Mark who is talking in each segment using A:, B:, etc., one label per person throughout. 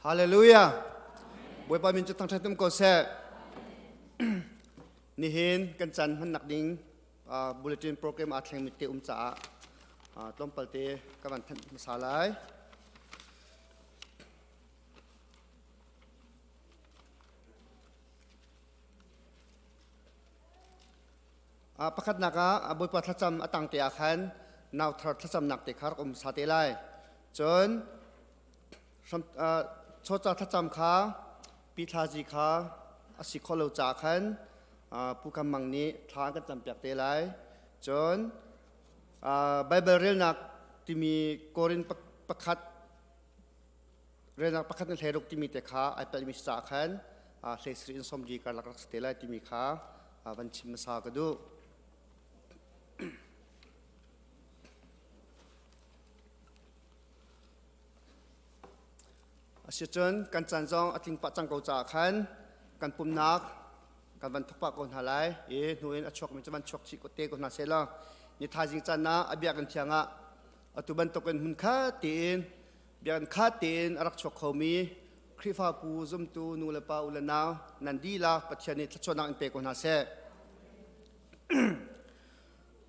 A: Hallelujah. Buổi ba mình cho thằng trai tâm cầu xe. Nihin kan chan Hmannak ding bulletin program atheng mit te cha tom palte kawan than masalai. Pakhat naka buổi pa thacham atang te akhan naw thar thacham nak te khar sa te lai. Chon cho cha thacham kha pi thaji kha asi kholo cha khan pu kam mang ni thla kan cham pyak te lai chon bible rel nak timi korin pakhat rel nak pakhat na therok timi te kha apel mi sa khan sri in som ji kar lak lak te lai timi kha van chim sa ka du Asichon kan chanjong ating pa chang ko cha khan kan pumnak kan ban thokpa kon halai nuin achok mi chaman chok chi ko te ko na sela ni thajing chan na abya kan thianga atuban to kan hun kha tin bian kha tin arak chok khomi khrifa pu zum tu nu la pa ulana nandi la pathiani thachona an pe ko na se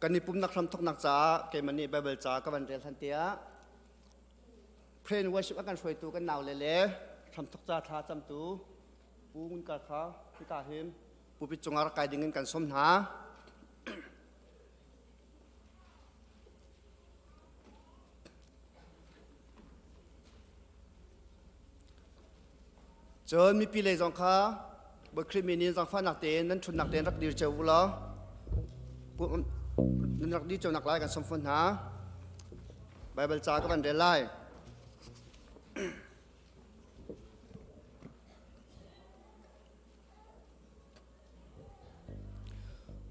A: kan ni pumnak ram thok nak cha ke mani bible cha ka ban rel than tia Pray worship akan shoi tu kan naw lele tham thok cha tha cham tu pu ngun ka kha ki ka him pu pi chungar kai dingin kan som na chon mi pi le jong kha bo krimini jang fa nak te nan thun nak te rak dir cheu lo pu nan rak dir cheu nak lai kan som phun na Bible cha ka ban de lai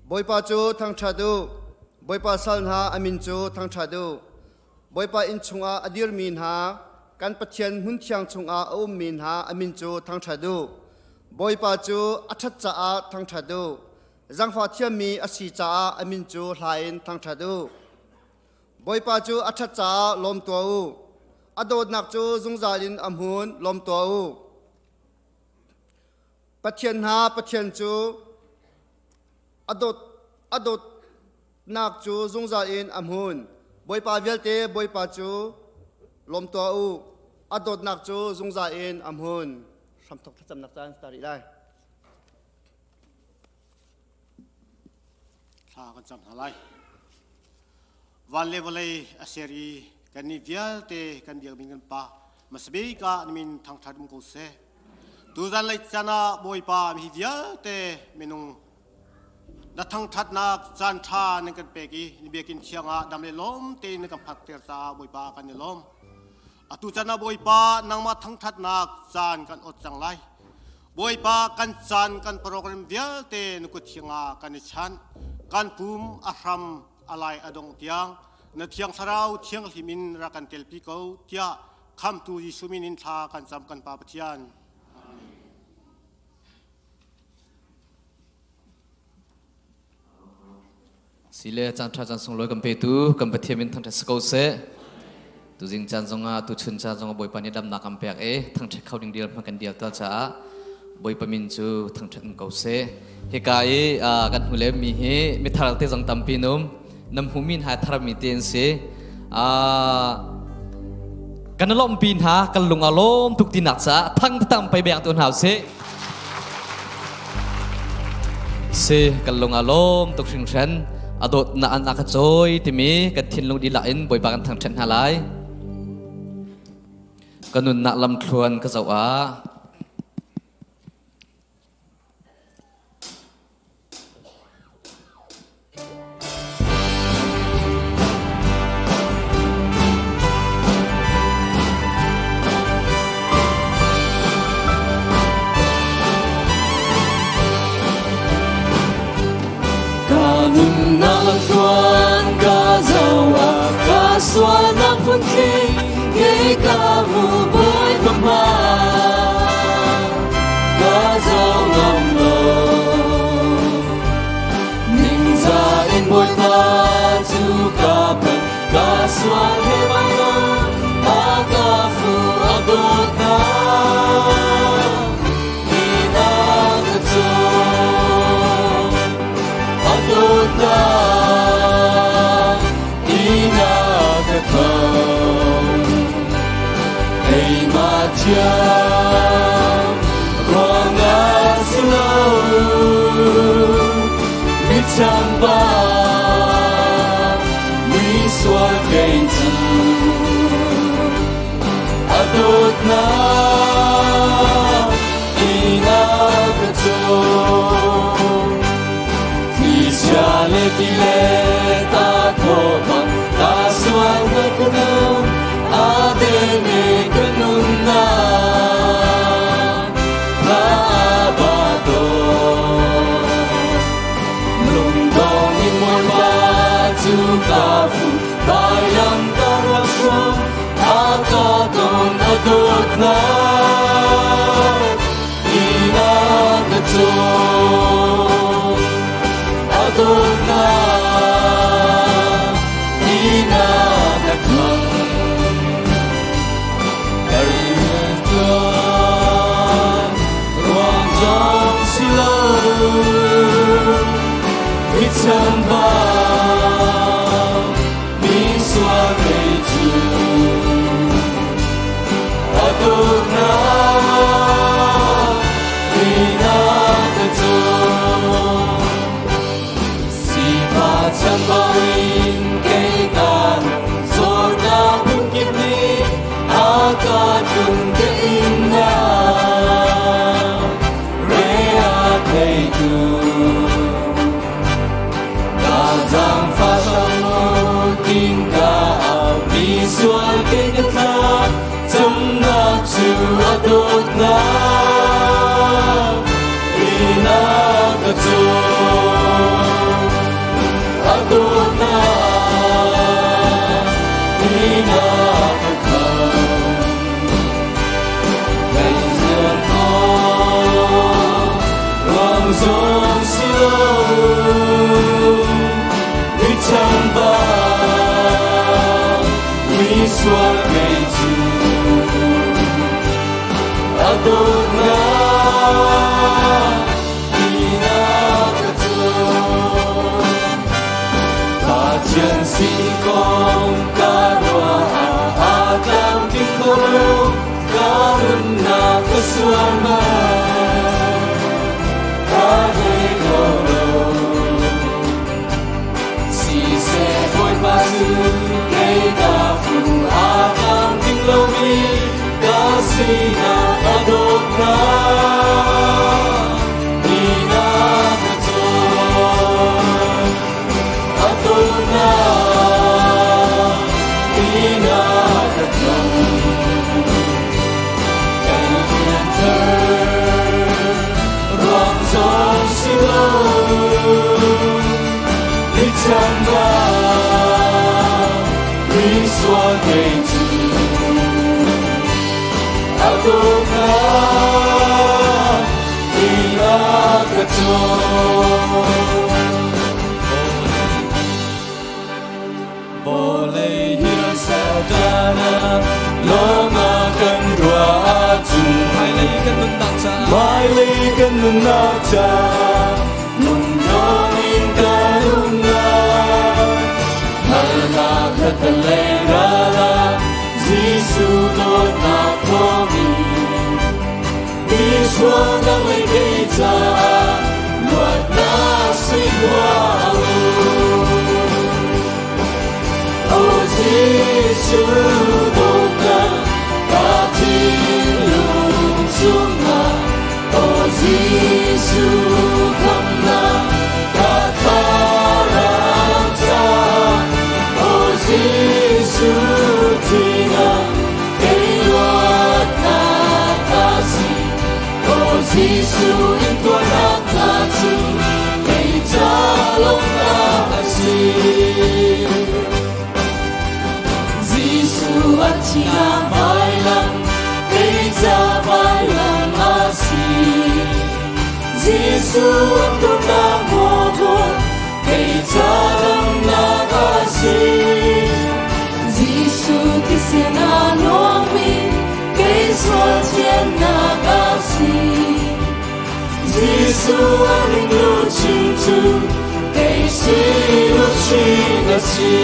A: Boypa chu Thangthat du Boypa salha amin chu Thangthat du Boypa in chunga adir min ha kan pathian hun thiang chunga min ha amin chu Thangthat du Boypa chu athat cha a Thangthat du Zangfa thiam mi asi cha a amin chu hlain Thangthat du Boypa chu athat cha lom to u adot nak chu zungzalin amhun lom to u pathian ha pathian chu adot nak chu zungza in amhun boypa velte boypa chu lom to u adot nak chu zungza in amhun sam thok thacham nak chan stari lai
B: tha kan cham halai wale wale aseri kan ni velte kan dia mingan pa masbe ka min Thangthat ko se tu zan lai chana boypa mi velte menung na Thangthat nak chan tha nan kan peki ni bekin thianga damle lom te na kan phak ter sa boypa kan ni lom atu chana boypa nangma Thangthat nak chan kan ot chang lai boypa kan chan kan program vial te nu ko thianga kan ni chan kan pum ahram alai adong tiang na thiang sarau thiang himin ra kan telpi ko tia kham tu yisumin in tha kan cham kan pa pathian
C: Sile chan tha chan song loi kam pe tu kam pathiam in Thangthat sko se tu jing chan zonga tu chun cha zonga boy pani dam na kam pek Thangthat khau ding dial kan dial ta cha boy pamin chu Thangthat ko se he kai kan hule mi he mi thar te jong tam pi num nam humin ha thar mi ten se kan lom pin ha kan lung alom tuk tinak cha thang tam pai beng ton hau se kan lung alom tuk sing chen adot na an akachoi timi kan thin lung di la in boy ba kan Thangthat halai kanun na lam thluan ka zawa
D: na lam thuan ka zawa ka swa na phun khi ge ka hu boy mama ka zaw ngam lo ning za in boy pa chu ka pen ka swa he mai lo ka fu adot na quang ngã lâu biết chẳng ba mi xóa cây chữ adot na ina kato khi cha lê ti lê ta có bằng ta xóa ngã cano adene kanun na ta phu bayang tarasho akadon adot na ina kato adot na ina nakang kariton ruang zong silo itamba adot na ina kato si pa chan bawin kay kan zor na bukit ni akadun kain na rea kay ku kazang fa shang mo tin ka mi sual kay katla adot na ina kato adot na ina kato kay zan ko wang zong silo itang ba mi sual kay tu adot na ina kato Pajan si kong karwa atang kikoro karun na kaswama kage koro si se boy pasu kay kafu atang kiklomi kasina adot na ina kato adot na ina kato kay enter ruang zong silo itang ba mi xóa cây chữ adot na ina kato boleh hilang sadana longa kan dua aju mai li kan menata nungguin karuna halna katalera Giêsu đôi na komi Iswa na may kita luat na sigwao Oh Giêsu đôi na katin lung sunga Oh Giêsu kam na katarang ta Oh Giêsu tina Giêsu in tua na ta chi ngày cha long na si Giêsu ăn chi na vai lam ngày cha vai lam a si Giêsu ăn tua na mua vô ngày cha long na si Giêsu ti se na nuông mi ngày xóa thiên na si Giêsu anh lưu trình tu cây si lưu trình là si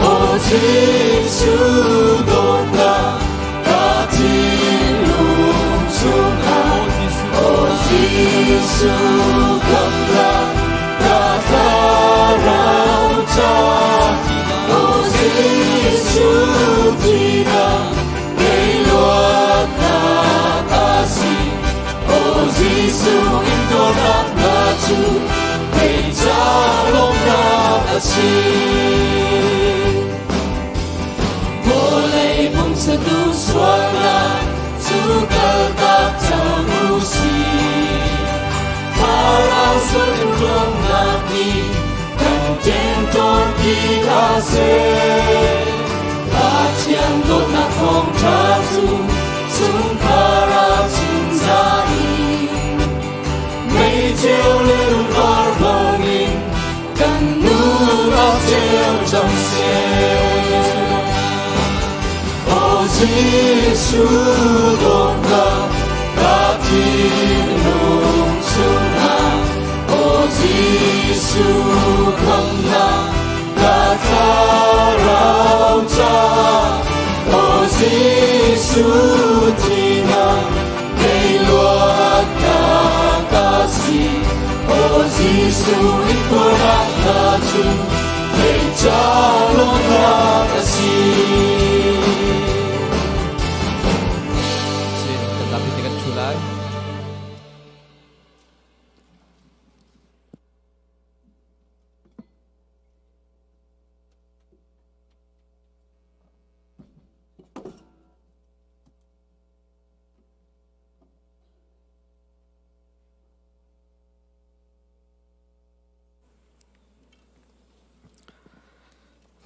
D: Oh Giêsu đốt na Giêsu khắp lạc đã tha rao cha ô Giêsu thì là ngày loạt na ta si ô Giêsu in to lạc na chu ngày cha long na ta si vô lệ mong sa tu xoa na chu ca ta cha mu si para suốt rong na đi cần trên tròn đi ta sẽ ta chiang đốt na phong cha dung sung para sung ra đi mây chiều lên var vòng in cần nu áo chiều trong xe ô Giêsu đón ta ta tin nung sung na ô Giêsu không na ta tha rao cha ô Giêsu thì na ngày loạt na ta si ô Giêsu ít có ra na chu ngày cha lo na ta si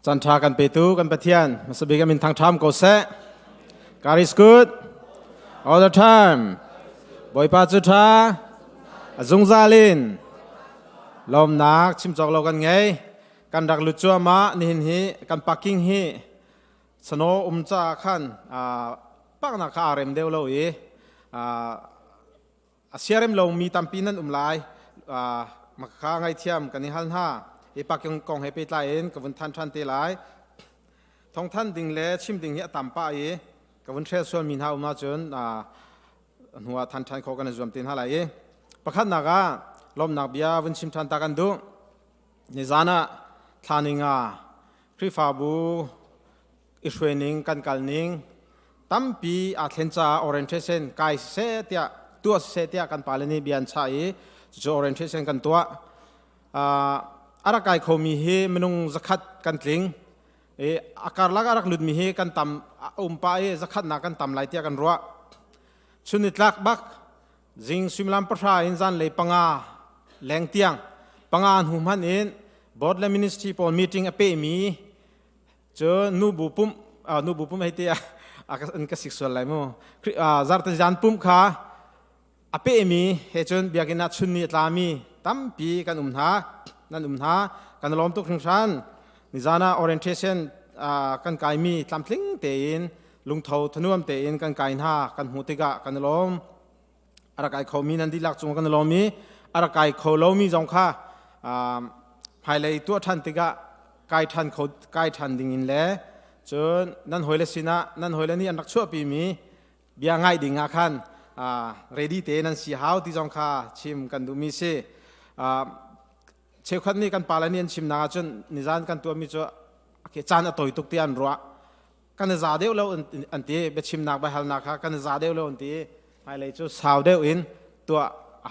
E: จันทรากันเปตูกันปะเทียนมาสบิกันเป็นทางธรรมก็เส God is good all the time บอยปาจุธาจงซาลินลมนักชิมจอกเรากันไงกันดักลุจัวมานินฮีกันปักกิ้งฮีสโนจ่าขันปักนักขาเร็มเดียวเราเสียเร็มเรามีตามปีนั้นไลมาข้าไงเทียมกันนิฮันห้าปักยังกองให้ไปไล่เองกับวันท่านเตไลท้องท่านดิ่งเล่ชิมดิ่งเหี้ยตามป้ากับวันเชื่อส่วนมีนหามาจนหัวท่านเขากันจวมตีนหาไหลประคันนักลมนักเบียวันชิมท่านตากันดูในจานะทานิงคริฟาบูอิสเวนิงกันกัลนิงตั้มปีอาเทนจา orientation ไกเสตียตัวเสตียกันปาเลนีเบียนชายจะ orientation กันตัวอารักไก่เขามีเฮมนุงสักขัดกันทิ้งอาการลักอารักหลุดมีเฮกันตำไปสักขัดนักกันตำไหลเตียกันรัวชุนิตลักบักจิงสุมลำประชาอินจันเลยปังอาแหลงเตียงปังอาหุมันเองบอร์ดและมินิสทรีพอลมีติ้งเปมีเจอนูบุปุ่มให้เตียอาการอันก็สิกส่วนอะไรมั้งจาร์ตจันปุ่มขาเปมีเฮจนเบียกินัดชุนิตลามีตั้มปีกันหานั่นกันล้อมตุกทั้งชั้นนิจานะ orientation กันไกมีตามทิ้งเตียนลุงเทาธนุมเตียนกันไกหน้ากันหูติกะกันล้อมอารักไก่เขามีนันดีลักจงกันล้อมมีอารักไก่เขาล้อมมีจงค่าภายในตัวท่านติกะไก่ท่านเขาไก่ท่านดิ่งแล้วจนนั่นหอยเลสินะนั่นหอยเลนี่อันรักชั่วปีมีเบียง่ายดิ่งอาคันready เตียนันสีหาวที่จงค่าชิมกันดูมีเสเชื่อคนนี้กันปาลานีนชิมนาจนนิจานกันตัวมีจ้าจานอตอยตุกเตียนรัวกันจะเดียวเราอันที่ไปชิมนักไปฮัลนักค่ะกันจะเดียวเราอันที่ไปเลยจ้าสาวเดียวอินตัว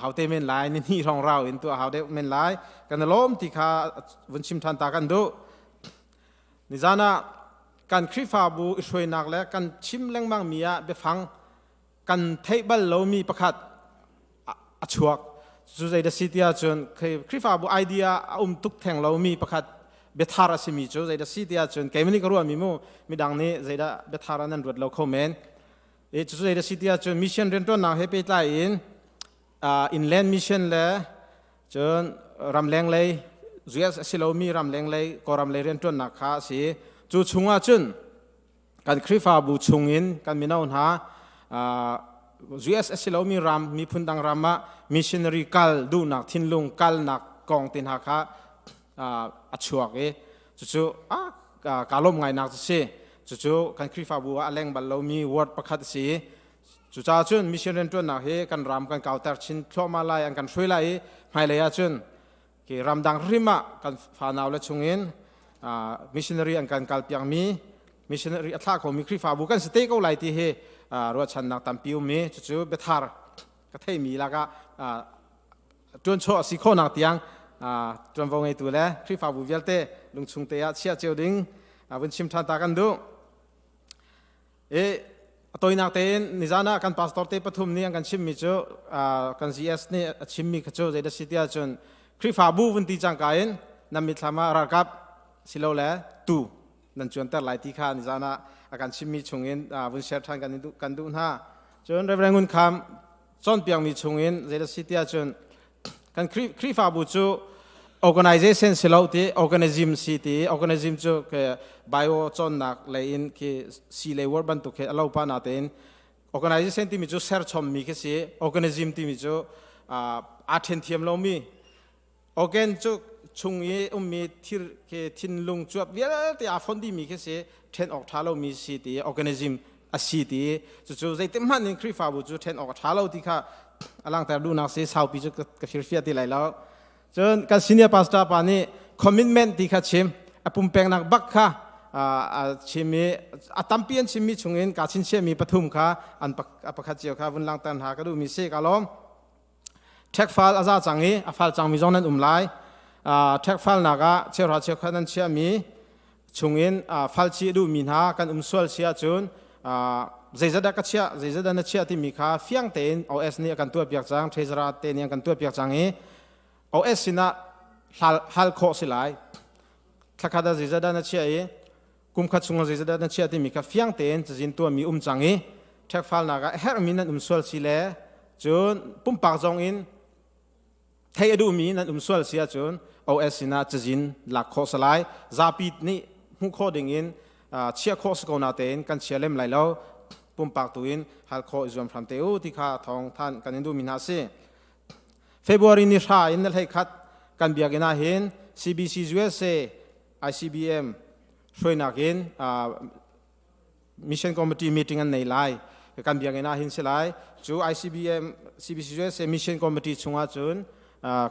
E: หาวเตเมนไลน์นี่รองเราอินตัวหาวเดียวเมนไลน์กันล้มที่ข้าวันชิมทันตากันดูนิจานะกันคริฟาบูช่วยนักแล้วกันชิมแรงบางมีอะไปฟังกันเทเบิลเรามีประคัดชัวจู่ใจเดสิติอาจนเคยคริฟาบูไอเดียตุกแทงเรามีประคัดเบทาราสิมีจู่ใจเดสิติอาจนแกมันนี่ก็รู้ว่ามีดังนี้ใจเดเบทารานั้นรวดเราเข้าเมนจู่ใจเดสิติอาจนมิชชั่นเรียนต้นนักให้ไปไล่อินแลนด์มิชชั่นเลยจนรำแรงเลยจู่สิเรามีรำแรงเลยก็รำแรงเรียนต้นนักข้าสิจู่ชงอาจนการคริฟาบูชงอินการมีน่าอุ่นหาUS เรามีรำมีพุนดังรำมามิชชันนารีกัลดูนักทิ้งลุงกัลนักกองตินหักค่ะอัจฉริยะจู่กาลมไงนักสิจู่กันคริฟาบัวอเลงบัลเรามีวอร์ดประคัตสิ จุจ้าจุนมิชชันเรนจวนนักเฮกันรำกันเก่าแต่ชินทั่วมาลายอันกันช่วยไล่ไม่เลยจุนกี่รำดังริมะกันฟานาวและชงอินมิชชันนารีอันกันกัลเปียงมีมิชชันนารีอัตราของมีคริฟาบุกันสเต็กเอาไล่ที่เฮรัวชันนักตัมปิวมีจู่ๆเบทาร์ก็เทมีแล้วก็จวนโชสิโคนักเตียงจวนวงไอตัวแล้วคริฟาบุเวลเตลุงชุงเตียเชียเจียวดิ้งวันชิมทันตากันดูตัวนักเตนนิจานะกันพาสตอร์เตปฐุมนี่กันชิมมิจูกันซีเอสนี่ชิมมิขจูใจดัชติอาจนคริฟาบูวันที่จังกายนนำมิทามารักับสิโลเล่ตูนั่นจวนแต่หลายที่ข้านิจานะกันชิมมิชงเงินวันเชิดทางกันดูน่าจนเรื่องเงินคำจนเพียงมีชงเงินใจดัชติอาจนกันคริฟาบูจู organization สิโลที่ organism สิที่ organism จูคือ bio จนนักเลยอินคือสิเลวอร์บันตุคือเราปานาเตน organization ที่มีจู search ชมมีคือสิ organism ที่มีจูattentium เรามี organ จูชงยีมีที่คือทินลุงจวบเวลาที่อาฟอนดีมีคือสิ10ออกท้าเรามีสิที่ organism สิที่จู่ๆใจเต็มหันคริฟาบูจู10ออกท้าเราที่ข้าอลังแต่ดูนักสิสาวปีจูกับฟิลเฟียที่ไหลแล้วจนการซีเนียร์พาสต้าปานี่คอมมิชเมนต์ที่ข้าชิมปุ่มแปลงนักบักข้าชิมีตั้มเปียนชิมีชงเงินการชินเชื่อมีปฐุมข้าอันปักขัดเจียวข้าวันหลังตันหาก็ดูมีเสกอารมณ์เทคฟาลอาซาจังฮีฟาลจังมีจงนั้นไลเทคฟาลนักเชื่อราเชื่อข้านั้นเชื่อมีชงเงินฟาลชีดูมีหากันสวลเชื่อจนใจจะได้ก็เชื่อใจจะได้นัเชื่อที่มีข้าเฟียงเตนเอานี่กันตัวเปียกจังเทสราเตนกันตัวเปียกจังฮีเอาสินะฮัลโคสิไลถ้าข้าได้ใจจะได้นัเชื่อกุมขัดชงใจจะได้นัเชื่อที่มีข้าเฟียงเตนจะจินตัวมีจังฮีเทคฟาลนักเฮร์มินันสวลสิเลจนปุ่มปากจงอินเทดูมีนันสวลเสียจนเอาสินะจะจินหลักโคสไลซาปิดนี่หุโคดิ่งอินเชียโคสโกนาเตนกันเชียเล่มไหลแล้วปุ่มปากตัวอินฮัลโคอิจวมพรำเตอูที่ข้าทองท่านกันดูมีนาซีเฟบรุรีนี้ช่วยนั่นให้คัดกันเบียกินาเห็น CBC USA ICBM ช่วยนักเห็นMission Committee meeting อันในไลน์กันเบียกินาเห็นสิไลจู ICBM CBC USA Mission Committee ชงอาจุน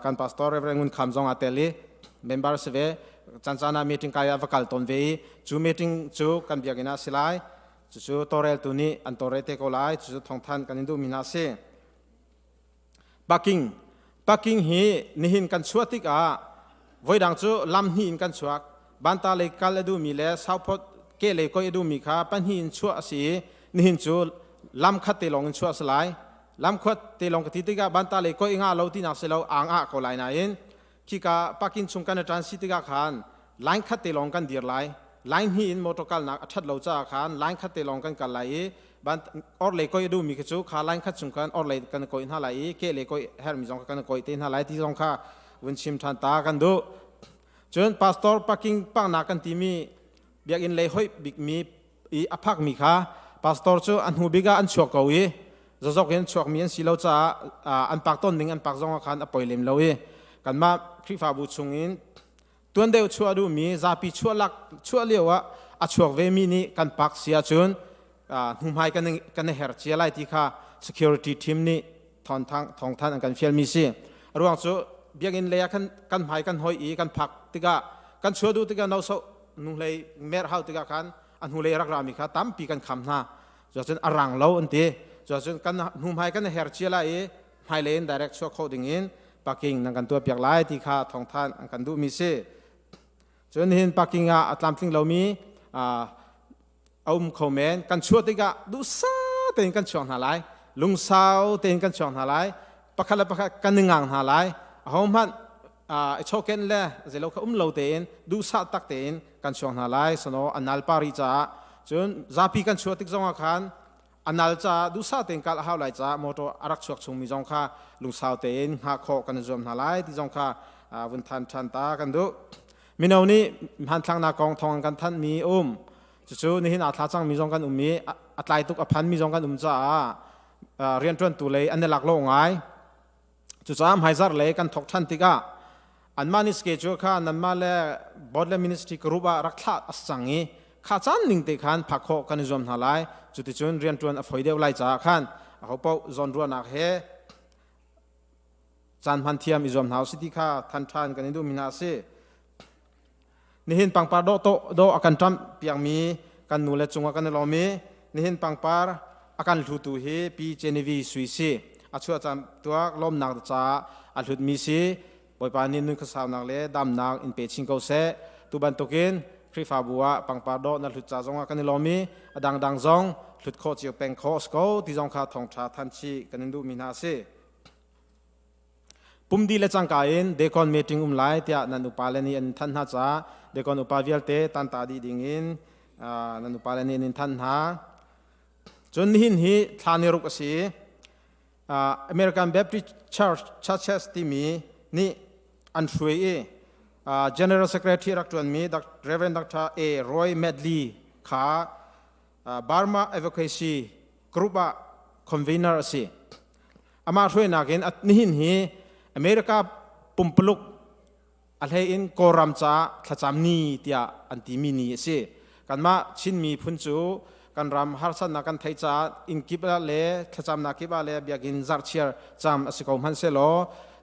E: กันพาสตอร์เรเวงุนคำจงอาเตลีเมมเบอร์สเวจันจานา meeting กายavakal ตอนเวจู meeting จูกันเบียกินาสิไลจูตัวเรลตัวนี้อันตัวเรเตโกไลจูทองท่านกันดูมีนาเซปักกิ่งฮีนิหินกันชัวติกาวัยดังจูลำหินกันชัวบันตาเลกัลดูมีเลสาวพดเกเลก็ดูมีข้าปันหินชัวสีนิหินจูลำขัดเตลงชัวสลายลำขัดเตลงกติกาบันตาเลก็อิงาเราที่นักเสลาอ่างอาเขาไลน์นั่นคิกาปักกิ่งชงกันในทรานสิติกาขันไลน์ขัดเตลงกันเดียร์ไลไลน์หินมอเตอร์คัลนักชัดเราจ้าขันไลน์ขัดเตลงกันกันไลบันออร์เลก็ดูมีกจูขาไลน์ขัดชงกันออร์เลกันก็อินฮาไลเกเลก็เฮร์มิจงกันก็อินฮาไลที่จงข้าวันชิมทันตากันดูจนพาสตอร์ปักกิ่งปังนักกันที่มีเบียกินเลยห้อยบิกมีอภักมีข้าพาสตอร์จูอันหูบิกาอันชัวเขาอีจะจอกเห็นชัวมีอันสิเราจ้าอันปักต้นหนึ่งอันปักจงขันอปอยเล็มเราอีกันมาคริฟาบุชงอินตัวเดียวชัวดูมีซาปีชัวลักชัวเลี้ยวอัชัวเวมีนี่กันปักเสียจนหุ่มหายกันเฮร์เชียไลที่ข้า security team นี่ทองท่านกันเฟียลมีสิระหว่างจูเบียกินเลยกันหายกันหอยอีกันพักติกากันชัวดูติกาเราโซนุ่งเลยเมร์เฮาติกากันอันหุ่มเลยรักรามีข้าตั้มปีกันคำน่ะจนอรังเราอันที่จนกันหุ่มหายกันเฮร์เชียไลหายเลย direct ชัวเขาดิ่งอินปักกิ่งนั่งกันตัวเปียกไล่ที่ข้าทองท่านกันดูมีสิจนเห็นปักกิ่งอัตลามติงเรามีเอาคอมเมนต์กันชัวติกาดูซาเต็นกันชวนหาไลลุงสาวเต็นกันชวนหาไลปักขัดกันหนึ่งงหาไลเอามันโชคเกันเลยเจเราเขาเราเต็นดูซาตักเต็นกันชวนหาไลสนออันนัลปาริจ้าจนซาปีกันชัวติกจงอาคารอันนัลจ้าดูซาเต็นกันหาไลจ้ามอโตอารักชวกชงมีจงค่ะลุงสาวเต็นหาโคกันจวมหาไลที่จงค่ะวันทันตากันดูมินเอานี้หันทางนากองทองกันท่านมีจู่ๆนี่เห็นอาทาจังมีจงกันมีอัตไลตุกอภันมีจงกันจ้าเรียนจวนตุเลยอันนี้หลักโลงไงจู่ๆหายซาร์เลยกันทกทันติกาอันมานิสเกจูข้านั่นมาเลยบอดเลมินิสติกรูบารักษาอัศจังงี้ข้าจันนิ่งติขันพักโคกันจอมหาไลจุดที่จวนเรียนจวนอภัยเดียวไล่จ้าขัน เขาเป้าจอนรัวนักเฮจานพันเทียมอิจอมหาวสิทธิข้าทันทานกันนิดูมินาเซนี่เห็นปังปาโดอาการจำเปียงมีกันนูเลจงอากันลอมีนี่เห็นปังปาอาการทุตุเฮปีเจนีวีสวิซีอาชัวจำตัวลมนักจ้าอัลหุดมีซีปอยปานินุขสาวนักเล่ดำนักอินเปชิงเกาเซตุบันตุกินคริฟาบัวปังปาโดนัลหุดจ้าจงอากันลอมีดังจงหลุดโคเจียวเป็นโคสโกที่จงขาทองชาทันชีกันนิดูมินาเซปุ่มดีเลจังกายินเดคอนเมติงไลที่นันอุปาเลนีอันทันหาจ้าเดคอนอุปาวิลเตตันตาดีดิ่งอินนันอุปาเลนีอันทันหาจนหินฮีทานิรุกสีAmerican Baptist Churches ที่มีนี่อันช่วยGeneral Secretary รักจวนมี Reverend Dr. A. Roy Medley ขา Burma Advocacy Group Convener สิอามาช่วยนักเรียนนี่หินฮีอเมริกาปุ่มปลุกอะไรอินโกรัมจ้าขจามนีที่อันที่มีนี่สิกันมาชินมีพุ่นจูกันรำฮาร์สันนักกันไทยจ้าอินกิบละเล่ขจามนักกิบละเล่เบียกินซาร์เชียร์จามอสิกอมฮันเซโล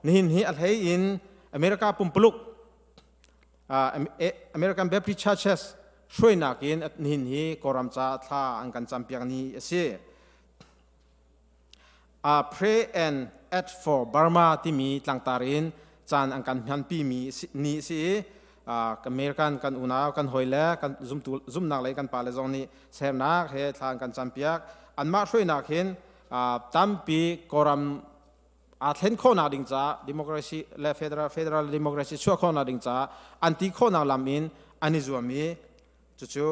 E: นี่หินฮีอะไรอินอเมริกาปุ่มปลุกอเมริกันเบปริชาเชสช่วยนักเรียนนี่หินฮีโกรัมจ้าท่าอันกันจำเปียงนี้สิ pray and act for Burma ที่มีต่างตารินจานอังกันพันปีมีนี่สิอเมริกันกันอุณากันหอยเล่กันซุ่มนักเลยกันปาเลจงนี้เสียนักเฮทางกันจำเปียกอันมาช่วยนักเห็นจำปีกรมอาเทนข้อนาดิงจ้า democracy และ federal democracy ชั่วข้อนาดิงจ้าอันที่ข้อนาลามินอันนี้จวมีจู่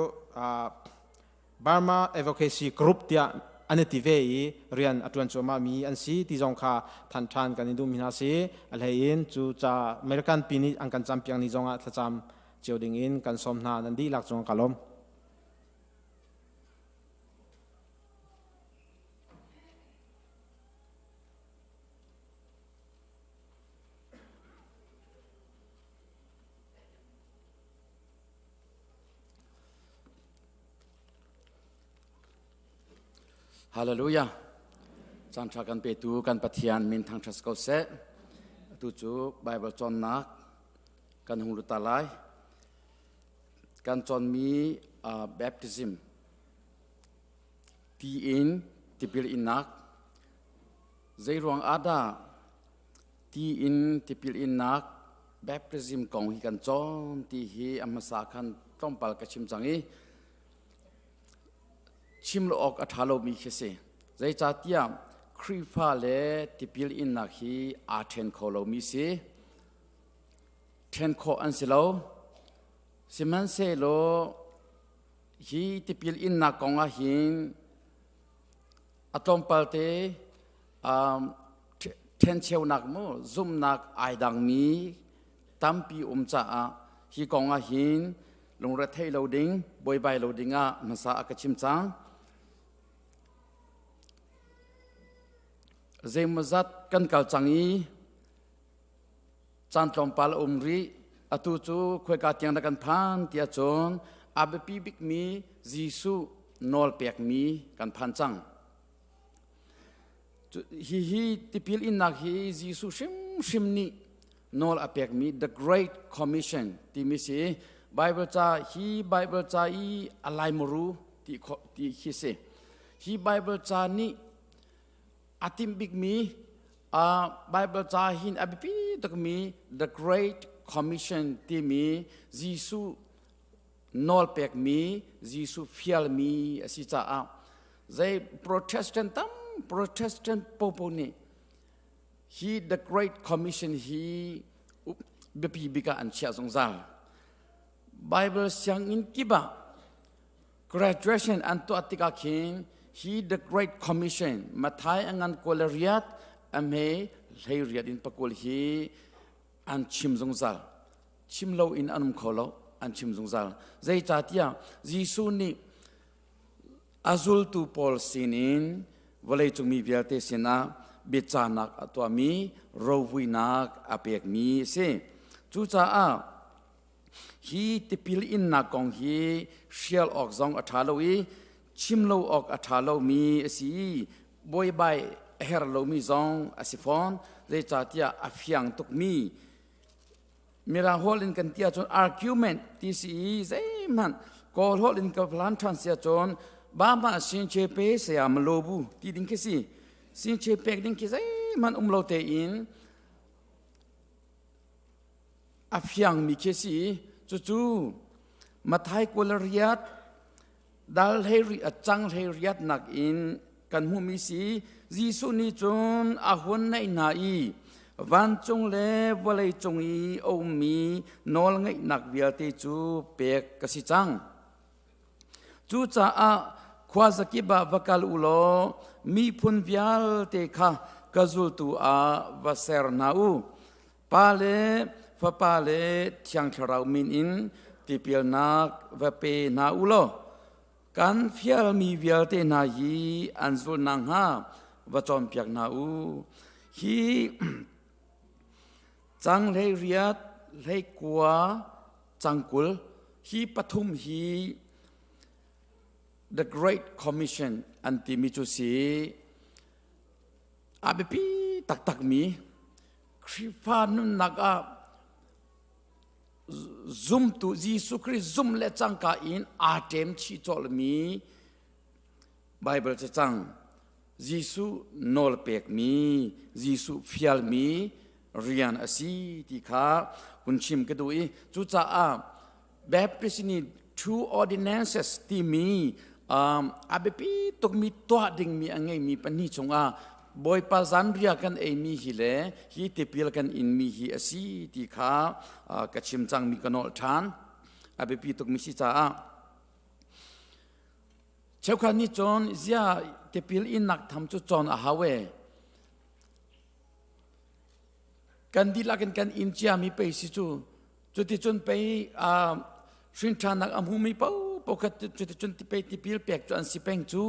E: ๆ Burma Advocacy Group ที่อันนี้ที่เวย์เรียนอัตวันจวมามีอันซีที่จงค่าทันกันนิดูมินาซีอะไรอินจู่จ้าอเมริกันปีนี้อันกันจำเพียงนี้จงอ่ะถ้าจำเจียวดิ่งอินกันสมนานันดีหลักจงกะลม
F: ฮาเลลูยาจันทรากันเปตูกันปะเทียนมินทางทรัสโกเซตูจูไบเบิลจอนนักกันหุลุตาไลกันจอนมีแบปติซิมตีอินติปิลอินนักใจรวงอาดาตีอินติปิลอินนักแบปติซิมกองฮิกันจอนตีฮีอัมสาคันต้องปัลกชิมจังอีชิมโลออกอัฐาโลมีเคเสใจจัดยามครีฟ้าเล่ที่พิลอินนักฮีอาเทนโคโลมีเสเทนโคอันเสโลสิมันเสโลฮีที่พิลอินนักกองอาหินอัตอมปัลเตเทนเชวนักโมซุมนักไอดังมีตัมปีจ่าฮีกองอาหินลงรัฐเทโลดิงบอยใบโลดิงมาสาอักชิมจังเจมจัดกันเก่าจังอีจันทรมปาลรีอตุจูควยกาเตียงนักันพันเตียจนอาเบปีบิกมีจิสุนอลเปียกมีกันพันจังฮีติพิลอินนักฮีจิสุชิมนี่นอลอเปียกมี the great commission ที่มีสิBible จ้าฮีBible จ้าอีอะไรมรู้ที่คิดเสฮี Bible จ้านี่อาทิมบิกมีBible จ้าหินอภิปีตกมี the Great Commission ที่มียิสุนอลเปกมียิสุฟิลมีสิจ้าใจ Protestant ตั้ม Protestant ปปนี่ฮี the Great Commission ฮีเบปีบิกาอันเชียสงสาร Bible เสียงอินกิบะ graduation อันตัวติกาคิน he the great commission มาทายอันกอลเรียดอเมย์เลยเรียดอินปะกอลฮีอันชิมจงซาลชิมโลอินอันมุขโลอันชิมจงซาลใจจัดยายิสุนีอาซุลตูพอลซินินวลัยจุงมีเบียเตสินาบิจานักตัวมีโรวินักอเปียกมีเสจูจ้าฮีติพิลอินนักของฮีเชียลออกซองอัฐาโลวีชิมโลออกอัฐาโลมีสี บอยใบเฮร์โลมีซองอาศิฟอนเรจาเตียอาฟิยังตุกมีมีราฮอลินกันเตียจน argument ที่สีเซมันกอลฮอลินกับพลันทรานเซียจนบ้ามาสินเชเปเสียมโลบูที่ดิ้งคิสิสินเชเปกดิ้งคิเซมันโลเตอินอาฟิยังมีคิสิจู่ๆมาไทยกุลเรียดดัลเฮริอจังเฮริยัดนักอินกันหูมิสียิสุนิจนอาหุนในนาอีวันจงเลวเลยจงอีโอมีนอลไงนักเวียติจูเปกกสิจังจูจ่าควาสกิบะวกัลอุโลมีพุนวิลเตคะกจุลตูอาวาเซรนาอูปาเลฟปาเลที่ยังเรามินอินที่เปียนักวเปนาอุโลกันเฟียลมีเวียลเตนายีอันซุลนังฮาวจอมเปียกนาอูฮีจังเลยเรียดเลยกัวจังกุลฮีปฐุมฮี the Great Commission อันที่มีจุสีอาเบปีตักมีคริฟานุนนักซุมตุยิสุคริสซุมเลจังกาอินอาเทมชีจอลมีไบเบิลจะจังยิสุนอลเปกมียิสุฟิลมีเรียนอสีที่ข้าคุณชิมกันดูอีจุจ้าแบบพิสินี two ordinances ที่มีอาเบปีตกมีตัวดิ่งมีอะไรมีปัญหาชงบอยปาซันเรียกันเอมีฮิเลฮีติพิลกันอินมีฮิอสีที่ข้ากระชิมจังมีกันอลทานอาเบปีตกมีสิจ้าเช้าคันนี้จอนเสียติพิลอินนักทำจุดจอนอาฮาเวกันดีละกันอินเจียมีไปสิจูจุดที่จนไปสินทานักอมุมีเป้าปกติจุดที่จนที่ไปติพิลเปียกจนสิเปงจู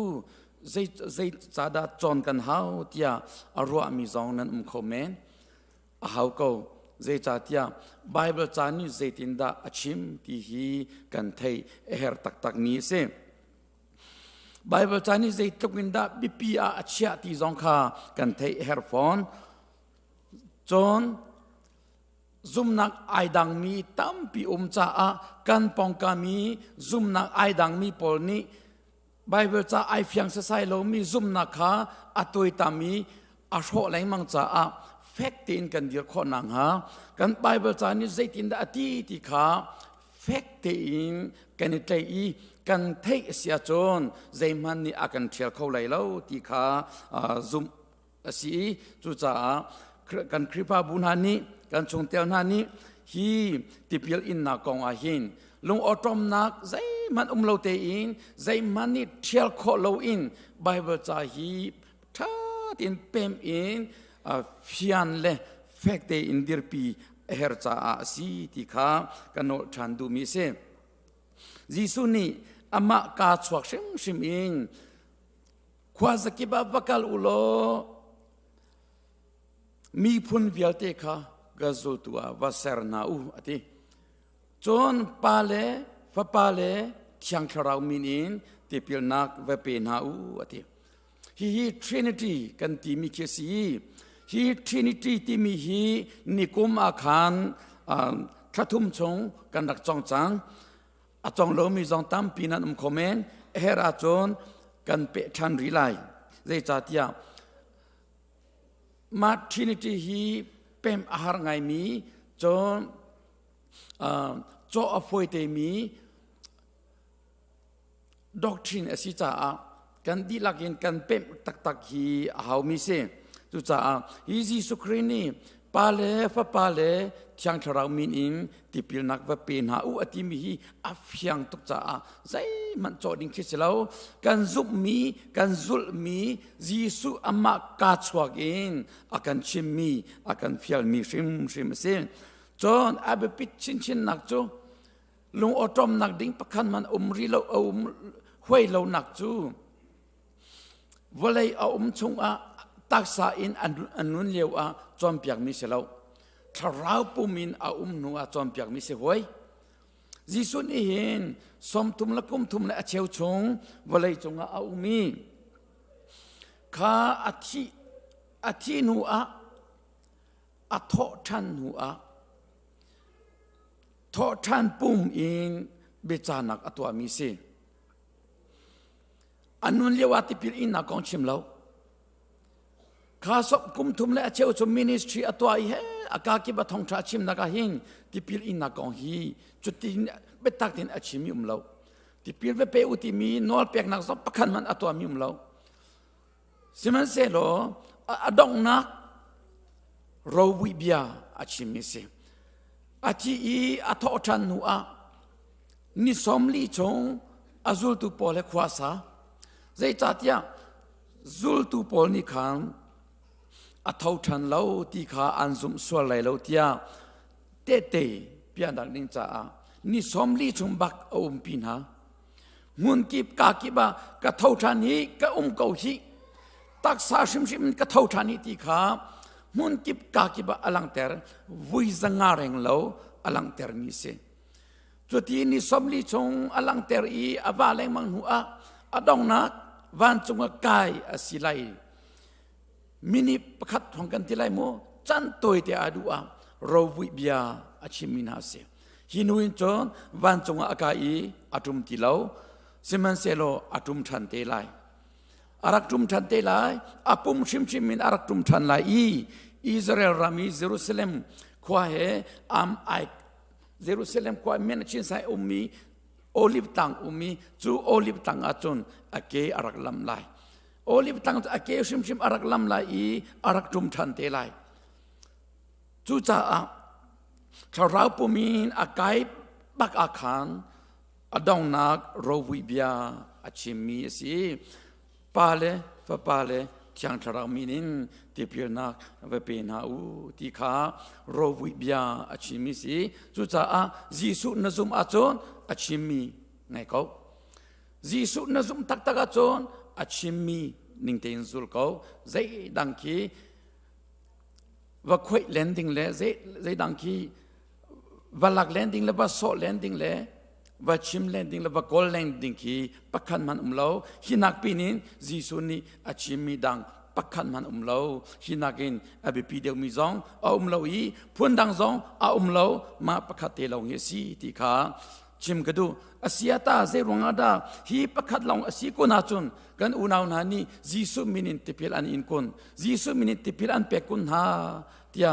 F: ใจจาดาจอนกันเฮาเตียอรัวมีซองนั้นคอมเมนเฮาก็ใจจ่าเตียไบเบิลจานี่ใจตินดาอชิมที่ฮีกันไทยเฮร์ตักมีเซไบเบิลจานี่ใจตกินดาบิปีอาเชียที่ซองคากันไทยเฮร์ฟอนจนซุมนักไอดังมีตั้มปีจ่ากันปองกามีซุมนักไอดังมีปอลนี้ไบเบิลจะไอเฟียงเสายโลมีซุมนักขาอัตวยตามีอาโชแรงมังจะเฟกตินกันเดียร์ข้อนังฮะกันไบเบิลจะนี่ใจตินดาตีที่ขาเฟกตินกันเตยกันเทเสียจนใจมันนี่อากันเชียร์เข้าไหลแล้วที่ขาซุมสีจุจ้ากันคริปาบุญฮันนี้กันชงเตียวนานี้ฮีติพิลอินนักกองอาหินลุงอตรมนักใจมันโลเตอินใจมันนี่เชียร์โคโลอินไบเบิลจะฮีท่าตินเปมอินฟิอันเลเฟกเตอินดิร์ปีเฮร์จ้าสีที่ข้ากันโนชันดูมิเซยิสุนีอามาคาชวักชิมอินควาสกิบาบักลอุโลมีพุนวิลเตค่ะกะจุตัววาเซรนาอูอติจนปาเลฟปาเลที่ยังเรามินินที่พิลนักเวเปนาอูอติฮีทรินิตี้กันที่มีเคสีฮีทรินิตี้ที่มีฮีนิคุมอาคารทัทุมชงกันดักจองจังอาจองโลมีจองตั้มปีนันคอมเมนเฮราจนกันเปทันรีไลเจจัตยามาทรินิตี้ฮีเป็นอาหารไงมีจนโจอฟอยเตมีด็อกทรินอสิจ้ากันดีลักอินกันเป็นตักฮีหาวมิเซจุจ้าฮิจิสุครีนีปาเลฟปาเลที่ยังเรามินอินที่พิลนักว่าเป็นหาอุอติมีฮีอัฟยังตุกจ้าใจมันโจดิงคิดแล้วกันซุบมีกันซุลมียิสุอามาคาชวกอินอากันชิมมีอากันฟิลมีชิมเซจนอาเบปิดชินนักจูลุงอตรมนักดิ้งประคันมันรีเราห้วยเรานักจูวลัยชงตักษาอินอันนุนเลียวจอมเปียกมิเสลาถ้าเราปุ่มินนัวจอมเปียกมิเสหวยยิสุนเห็นสมทุมละกุมทุมละเชียวชงวลัยจงมี ข้าอธินูอะอโทชันนูอะโทชันปุ่มอินเบจานักอตัวมีเสอันนู้นเรียกว่าที่พิลอินนักของชิมเราข้าสอบกุมทุมและเจ้าชมมินิสทรีอตัวอีเฮอากากิบะทองชาชิมนักหินที่พิลอินนักของฮีจุดที่เบตักตินอาชิมิเราที่พิลเวเปอุติมีนอลเปียกนักสอบประคันมันอตัวมิเราสิมันเสโลอดองนักโรวิเบียอาชิมิเสอาทิอีอโทชันนูอะนิสมลีชงอาซุลตุปอลเลควาซาใจจัดยาซุลตุปอลนี่ขันอโทชันเราที่ขาอันซุมสวลเลยเราที่เตเตเปียดักนินจ้านิสมลีชงบักอมปินฮามุนกิบกากิบะกะโทชันนี้กะเกาฮีตักษาชิมกะโทชันนี้ที่ขามุนกิบกากิบะอลังเตอร์วิจังอาเรงเราอลังเตอร์มิเซจุดที่นิสมลีชงอลังเตอร์อีอาวาเลงมังหัวอดองนักวันจงกายอสิไลมินิประคัดของกันที่ไลโมจันตัวเตอดูอาโรวิเบียอาชิมินาเซฮินุอินจอนวันจงอากายอาตุมติเลาซิมันเซโลอาตุมชันเตไลอารักตุมชันเตไลอาปุมชิมมินอารักตุมชันไลอิสราเอลรามีเยรูซาเล็มขวาเหอัมไอเยรูซาเล็มขวาเมนชินไซอุมีโอลิฟตังอุมีจูโอลิฟตังอาจนอาเกอารักลำไลโอลิฟตังอาเกชิมอารักลำไลอารักตุมชันเตไลจูจ่าชาวเราปุมินอากายบักอาคารอดองนักโรวิเบียอาชิมีสิปาเลฟาเลที่ยังชาวเรามินินที่พิจารณาเวเปนาอูที่ขาโรวิเบียอาชิมีสิจุจ่าจิสุนซุมอาจนอาชิมีไงเขาจิสุนซุมตักอาจนอาชิมีนิ่งเตนซุลเขาใจดังคีว่าคุยแลนดิ้งเลยใจดังคีว่าหลักแลนดิ้งเลยว่าโซแลนดิ้งเลยว่าชิมแลนดิ้งเลยว่ากอลแลนดิ้งคีปักขันมันเราหินักปีนินจิสุนีอาชิมีดังปักขันมันเราหินักินอบิปีเดียวมีซองเอาเราอีพูนดังซองเอาเรามาปักขัดเตลงเฮสีที่ขาชิมกระดูอาเซียตาเซรงอาดาฮีปักขัดลงอาศิโกนาจุนกันอุณาวนานีจิสุมินินติพิลอันอินคนจิสุมินินติพิลอันเปกุนฮาเตีย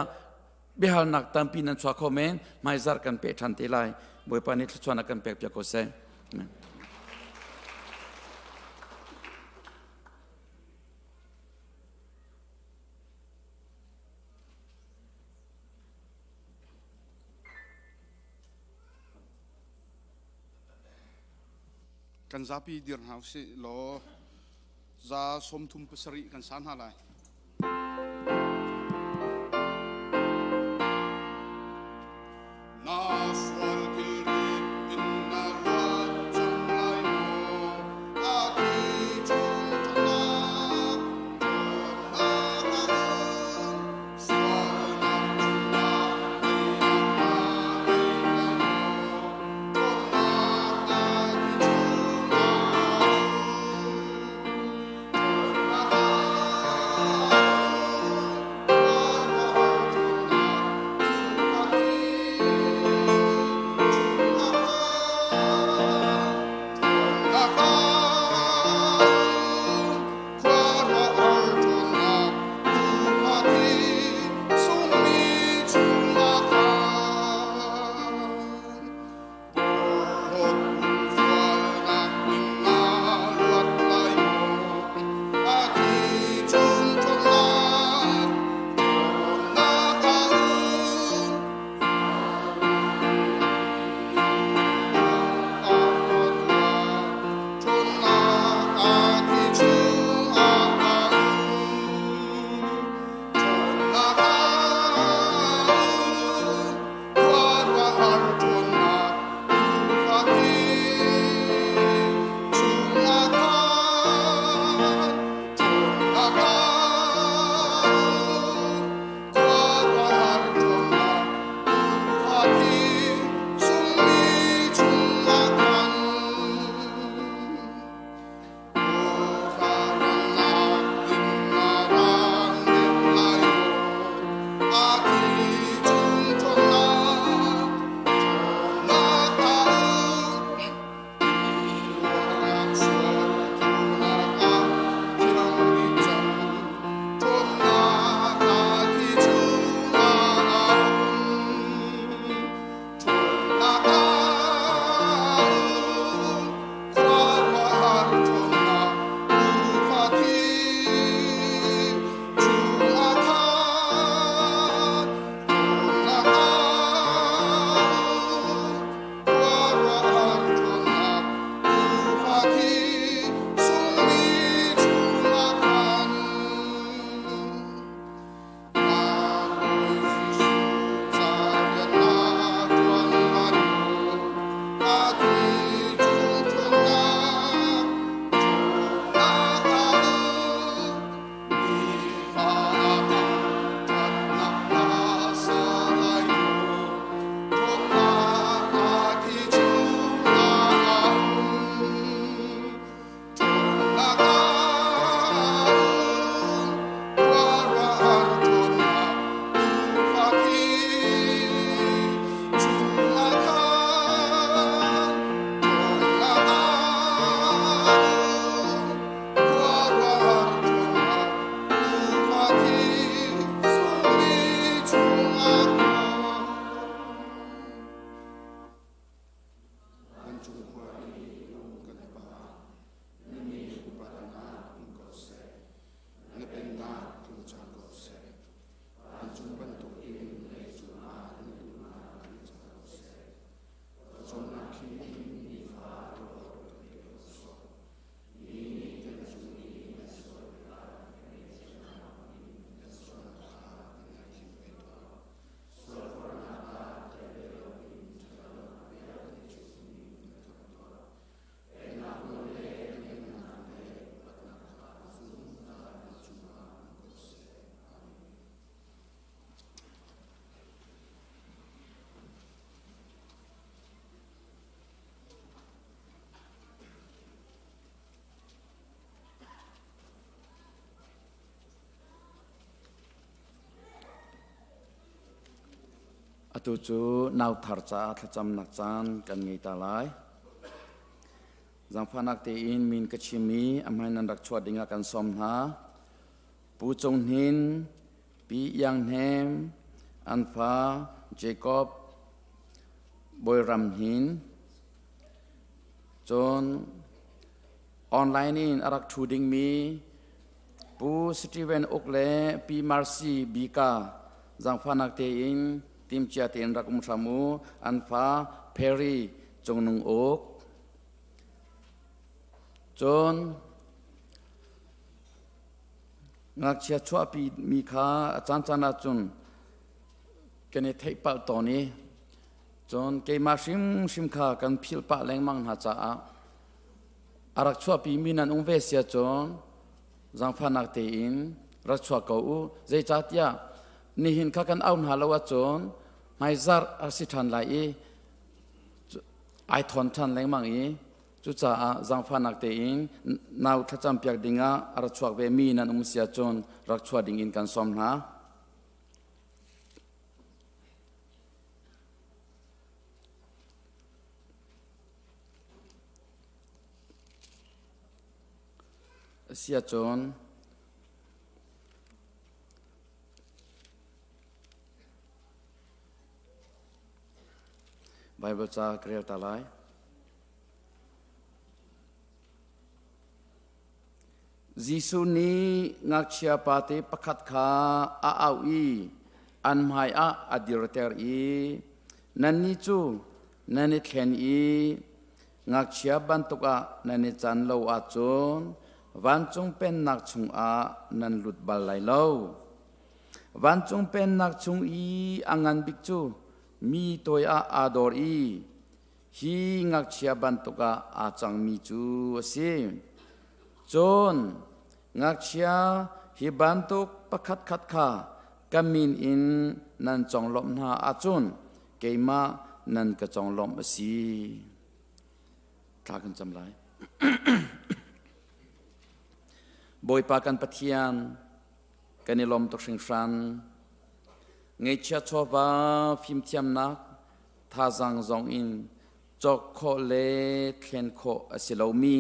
F: เบฮัลนักตัมปินันชวาคอมเมนไม่ซาร์กันเปทันเตไลบวยปานิชวนักกันเปกเปียโกเซ
G: กันซาปีเดียร์เฮาสิโลซาสมทุมปสริกันสานหาไลนาสวลกิริอินนาราจังไลโมอาคีจงทนาจงนาคารุนสวลนักจุนดาเอียมาเอียโมจงนาคาคิจงนา
F: ตุจูนาวทาร์จ้าทจำนักจานกันไงตาลายจังพานักเตอินมินกชิมีอำให้นันรักชวดดิงากันสมหาปูจงหินปียังแฮมอันฟ้าเจคอบบอยรัมหินจนออนไลน์นี่อารักทูดิงมีปูสตีเวนอกเลปีมาร์ซีบีกาจังพานักเตอินทีมเชียร์เตียนรักมุสามูอันฟ้าเพรีจงนุงอกจนงักเชียชัวปีมีค่าอาจารย์จันทร์จุนกันในเทปปัลตอนนี้จนเกมาชิมค่ากันพิลปะแรงมังหาจ้าอารักชัวปีมีนันองเวเสียจนจังพานักเตอินรักชัวเก่าใจจัดยานี่หินข้ากันเอาหาลาวจนไม่ซาร์อาศิทันไหลไอทอนทันแรงมังจุจ้าจังพานักเตอินนาวทัจจำเปียกดิ่งารักชัวเวมีนันมุสยาจนรักชัวดิ่งอินกันสมนะเสียจนไบเบิลจะเกลียวตาลายจิสุนีงักเชียปาเตปขัดขาอาอีอันหมายอดีรเตอร์นันนิจูนันนิเทนงักเชียบันตุกนันนิจันโลอาจนวันจงเป็นนักชุงนันหลุดบาลไลโลวันจงเป็นนักชุงอังันบิกจูมีตัวอาดอรีฮีงักเชียบันตุกอาจังมีจูสิจนงักเชียฮิบันตุกปะคัดขัดขากามินอินนันจงลมนาอาจุนเกมานันกะจงลมสีทากันจำไรบอยปากันปะเทียนกันในลมตกเชิงชันไงเชียชอบฟิมเทียมนักท่าจังจงอินจอกโคเลเทียนโคอสิลามี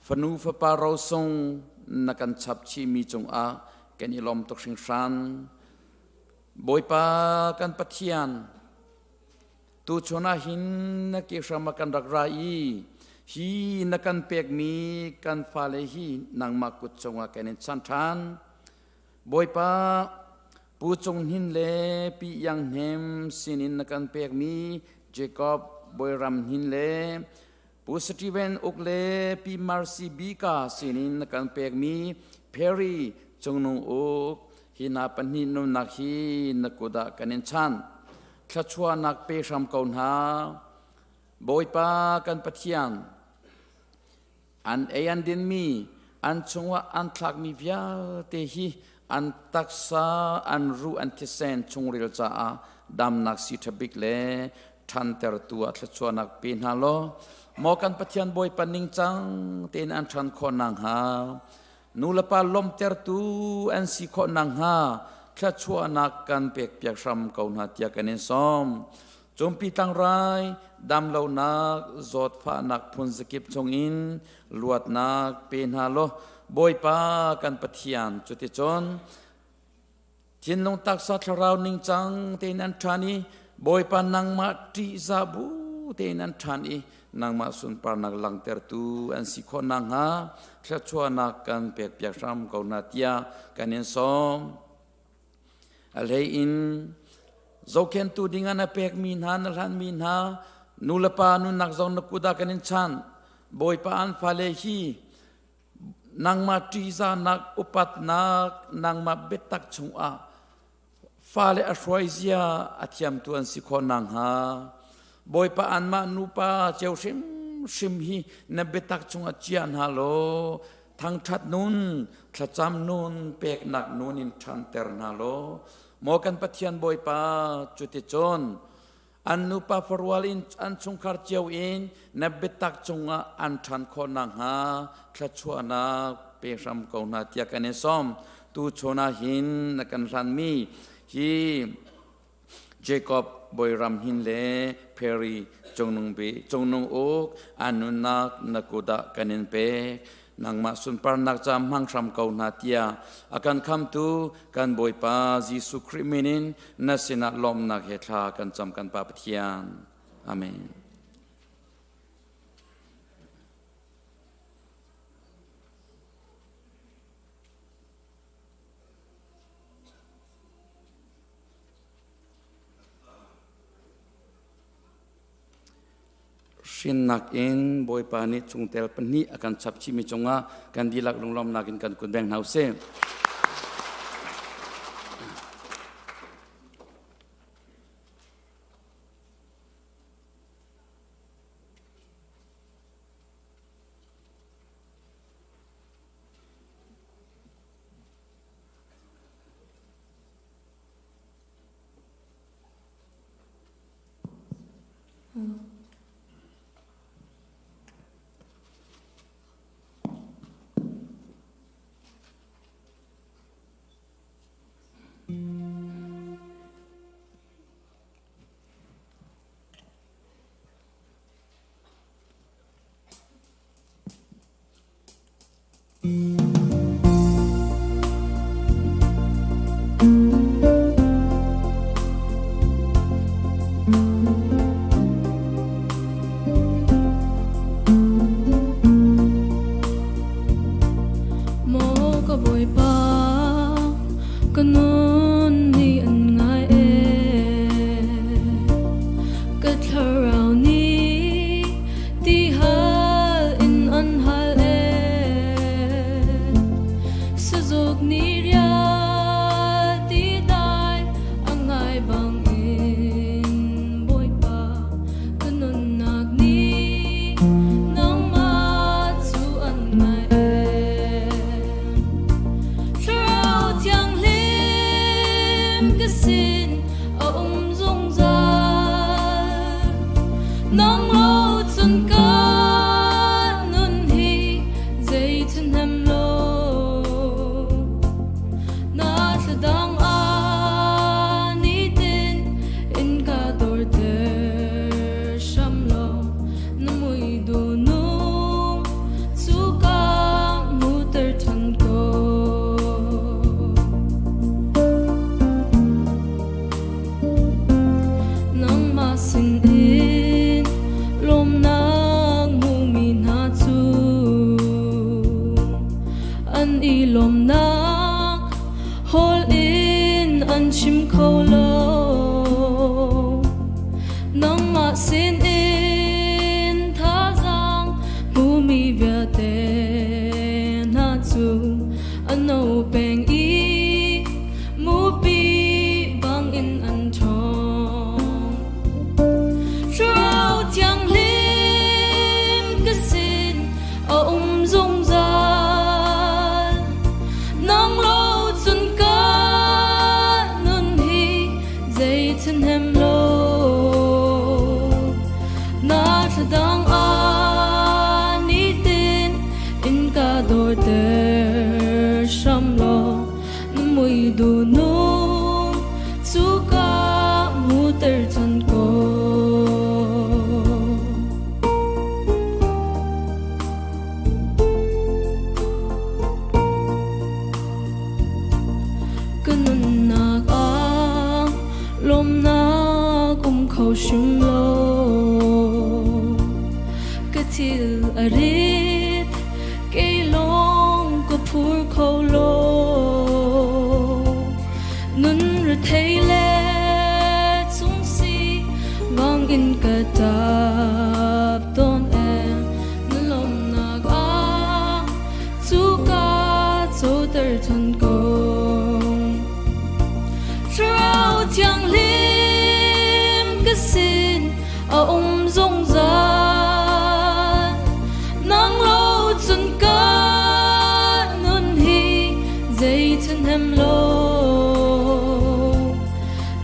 F: ฟนูฟปาเราทรงนักันฉับชีมีจงกันในลมตกเชิงชันบอยปากันปะเทียนตูชนาหินนักเกี่ยวกับกันรักไรฮีนักันเปียกมีกันฟาเลฮีนางมากุดจงว่าแกนิชันทันบอยปาปูจงหินเลปียังเฮมสินินนักันเปียกมีเจคอบบอยรัมหินเลปูสตีเวนอุกเลปีมาร์ซีบีกาสินินนักันเปียกมีเพรีจงนงอุกฮินาปนินุนักฮีนักุดาแกนิชันขชัวนักเปรำกอนหาบอยปากันปะเทียนอันเอยันดินมีอันชงว่าอันทักมีวิาเตหีอันตักษาอันรู้อันเทเซนชงเริลจ้าดำนักสิทบิกเลทันเตอร์ตัวทชวนักปีนฮาโลมอกันปะเทียนบอยปนิงจังเตนอันทันคนนางหานูลปาลมเตอร์ตูอันสิคนนางหาทชวนักกันเปียกเปียกรำเกาหนาเตียกันเนซอมจมปีตังไรดำเหล่านักจอดฟ้านักพุนสกิบจงอินลวดนักเป็นฮาโลบอยปากันปะเทียนจุดที่จนทินลงตักสัตว์เรานิ่งจังเตนันทานีบอยปานังมาติซาบูเตนันทานีนังมาสุนปานักลังเตอร์ตูอันสิคนนังฮาแค่ชัวนักกันเปียกเปียกรำเกาหนาเตียกันเนซอมอะไรอินZoken tu dengan apek minha nalhan minha nulapa nu nak zon nakuda kanin chan boy paan falehi nang ma triza nak upat nak nang ma betak chunga fale ashwaizia atiam tuan sikon nang ha boy paan ma nupa cheu shim hi na betak chunga chian halo thangthat nun thacham nun pek nak nun in than ter naloมอกันปะเทียนบอยปาจุติจนอันนุปาฟรวาลินอันชงคาร์เจียวอินนับเบตักจงอันทันโคนังหาคลาชัวนาเปรำเกานาเตียกันเนซอมตูโชนาหินนักันรันมีฮีเจ Jacob Boyram Hinle Perry Jongnung Be Jongnung Ok Anunak Nakuda Kanin Pe Nang Masun Parnak Jam Hang Sham Kau Natia Akan Kam Tu Kan Boypa Jisu Kriminin Nasina Lom Nak Hetla Kan Jam Kan Papatian Amen. Shin nak in boy pani chung tel pani akan chap chi mi chonga kan dilak lunglom nakin kan kun beng hause.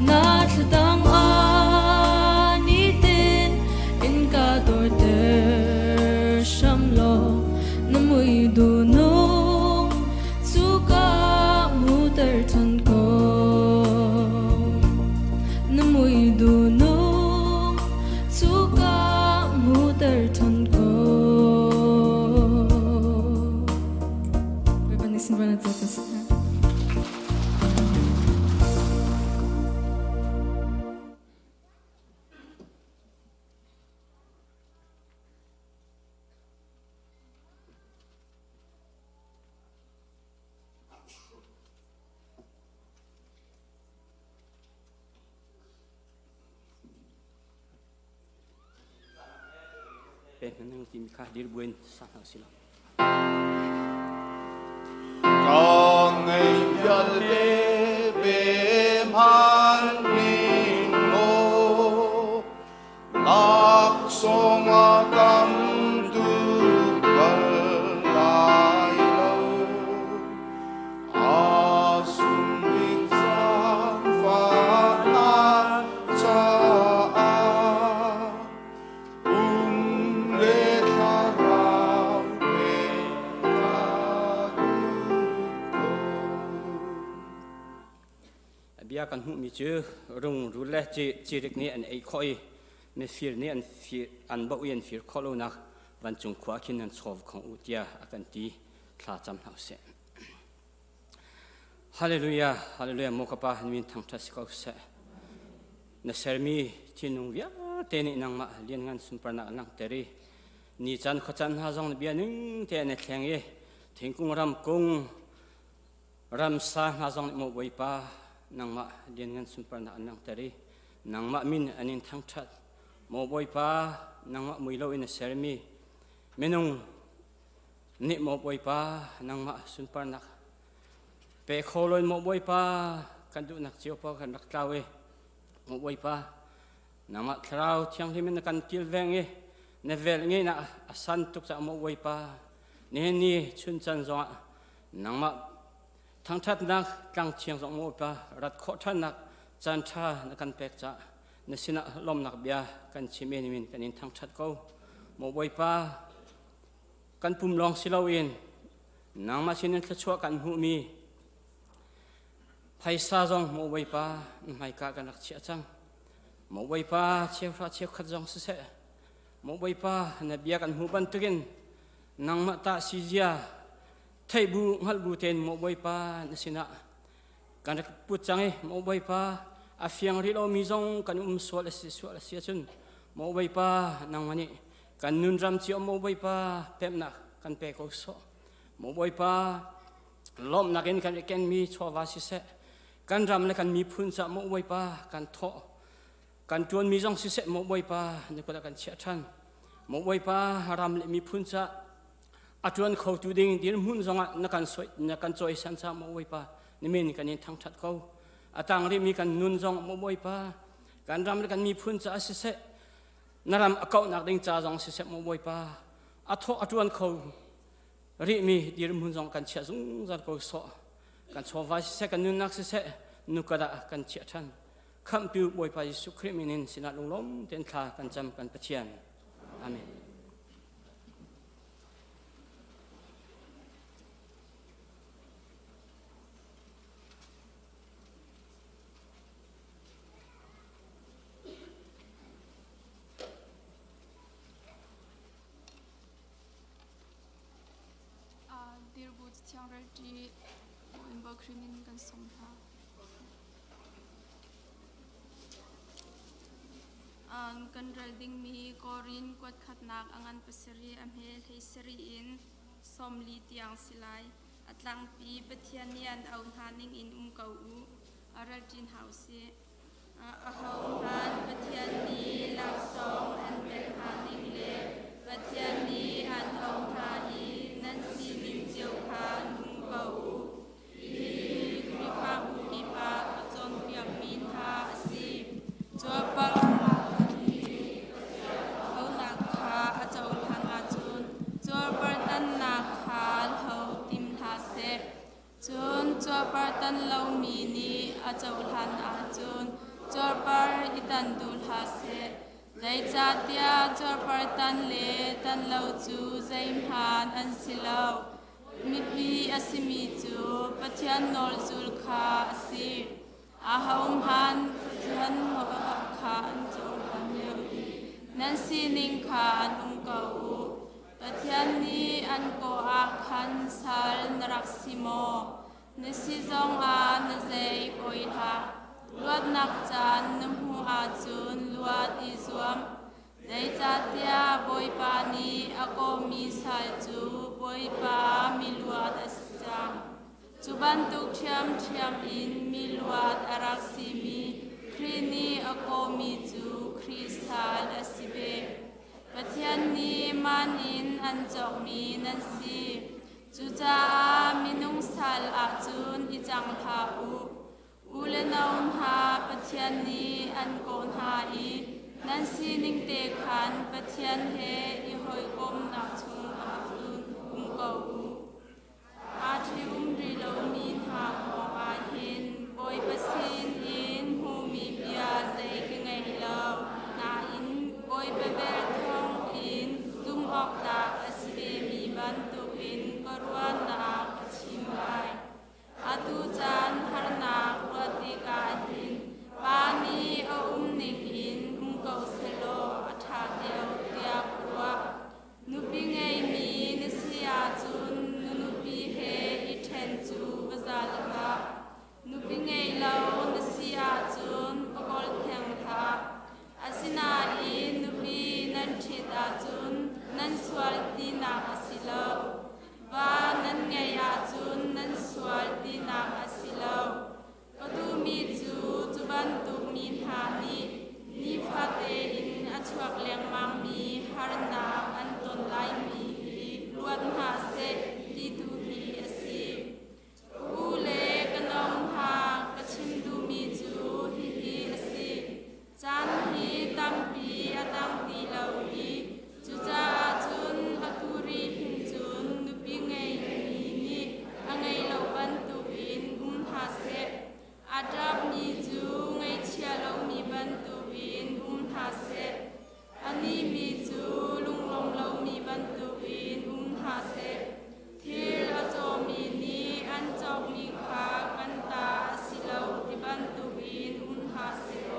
H: Na chadang ani tin in ka dor pe nang tim kha dir buin sa hau sila
G: con ngày dân lễ về man linh ngô lạc sông tâm tu bờ lại lâu a sum đi giang phá na cha lê tha rao về
H: bia kan hu mi chu rung ru le chi rik ni an ei khoi me fir ni an ba uyen fir kholo nak van chung khwa khin an chov khong utia akan ti thla cham hau se hallelujah hallelujah mokapa min thang thas ko se na sermi chinung via te ni nang ma lian ngan sumparna nang teri ni chan khachan ha jong bia ning te ne thleng e thingkung ram kung ram sa ha jong mo boi pa nang ma lian ngan sumparna nang teri nang ma min anin thang that mo boi pa nang ma muilo in sermi menung ni mo boi pa nang ma sumparna pe kholoi mo boi pa kan du nak chiu pa kan nak tlawe mo boi pa nang ma thrau thiang himen kan til veng e ne vel nge na asan tuk sa mo boi pa ne ni chun chan zo nang ma thang that nak tlang chiang zo mo pa rat kho than nak chan tha na kan pek cha na sina lom nak bia kan chime ni min kan in thang that ko mo boi pa kan pum long silawin nang ma sinin thachwa kan hu mi phaisa jong mo boi pa mai ka kan rak chia chang mo boi pa cheu khat jong se mo boi pa na bia kan hu ban tukin nang ma ta sijia thai bu ngal bu ten mo boi pa na sina kan rak put change mo boi pa a fiang ri lo mi jong kan swal sia chun mo boi pa nang mani kan nun ram chi mo boi pa pem na kan pe ko so mo boi pa lom na ken mi chwa si se kan ram le kan mi phun cha mo boi pa kan tho kan tuan mi jong si se mo boi pa ni ko kan chia than mo boi pa ram le mi phun cha atuan kho tu ding dir mun jong na kan choi san cha mo boi pa ni min kan in thang that ko atang ri mi kan nun jong mo boi pa kan ram le kan mi phun cha si se naram akau nak ding cha jong si se mo boi pa atho atuan kho ri mi dir mun jong kan chia jung zar ko so kan chova si se kan nun nak si se nukada kan chia than kham pi boi pa Jesu Christ minin sina lom ten tha kan cham kan pathian amen
I: Zarhpi in bakrimin kan somha kan ralding mi korin kwat khatnak angan pasari amhe theisari in somli tiang silai atlang pi pathianian au haning in kau araltin house ahau han pathiani la song an bel haning le pathiani an au thai nan si lim chiu khan kau kripa ukipa chon piam min ha si chopal au nak kha achau than a chun chopal tan nak kha ho tim tha se chun chopal tan lo mi ni achau than a chun chopal itan dul ha se zai cha tia chopal tan le tan lo chu zaim han an silo mi pi asimi chu pathian nol zul kha asi ahom han pathian ho kha an chol han yo nan si ning kha an ko pathian ni an ko a khan sal narak simo ni si zong a na zai koi tha luat nak chan num hu a chun luat i zuam dei cha tia boi pa ni ako mi sai chu boi pa mi luat asam chuban tuk thiam in mi luat arak si mi khrini ako mi chu kristal asibe ปะเทียนนี้มันอินอันจอกมีนันสีจูจามินุงสัลอาจุนอิจังพาอูเลนองหาปะเทียนนี้อันโกนหาอีนันสีนิงเตขันปะเทียนเฮอีหอยกมนักชุงอาจุนเกาอาทิรีโลมีทาของอาหินบอยปะสินอินหูมีเบียใจกไงเล่านาอินบอยปะเบลทองอินดุมออกดาอสเบมีบันตุอินกรวนนาปชิมไลอาตุจันหรนากรติกาหินปานีนิงอินเกาเซโลอัฐาเดียวเตียกรัวนุปิงไงมีนิสยาจุนนุปิเฮอิเทนจูบซาลกานุปิงไงเลานิสยาจุนปกอลเทงทาอาสินาอินนุปินันทิตาจุนนันสวลตีนาอาศิโลวานันไงอาจุนนันสวลตีนาอาศิโลก็ดูมีจูบันตุมีทานีนิฟาเตอินอชวกเลียงมังมีฮารนาอันตนไลมีลวนหาเซดีดูฮีอสีอูเลกนองหากระชิมดูมีจูฮีอสีจันฮีตัมปีอตังตีลาวีจูจาจุนอตุรีหินจุนนุปิงไงมีนีอังไงเลาบันตุอินหาเซอาดับมีจูไงเชียเลามีบันตุอินหาเซอันนี้มีจูลุงลงเรามีบันตุอินหาเซทิลอโจมีนีอันจอกมีขากันตาสิเลาที่บันตุอินหาเซโอ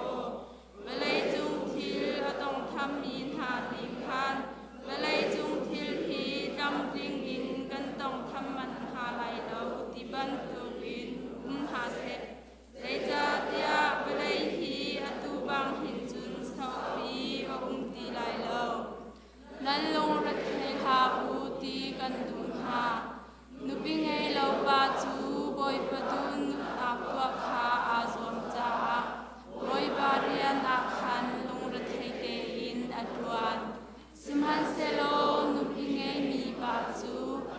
I: เวลัยจุงทิลอต้องทำมีหาลิคันเวลัยจุงทิลฮีดำลิงอินกันต้องทำมันหาไหลเราที่บันตุอินหาเซเลจาเตียเวลัยฮีอตุบังหินจุนสาวปีตีไลเลานันลงรักเทหาอูตีกันดุนหานุปิงไงเราบาจูบอยปดุนอาตัวขาอาสวมจ้าบอยบาเรียนอาคันลงรักเทเกอินอดวนสิมันเซโลนุปิงไงมีบาจู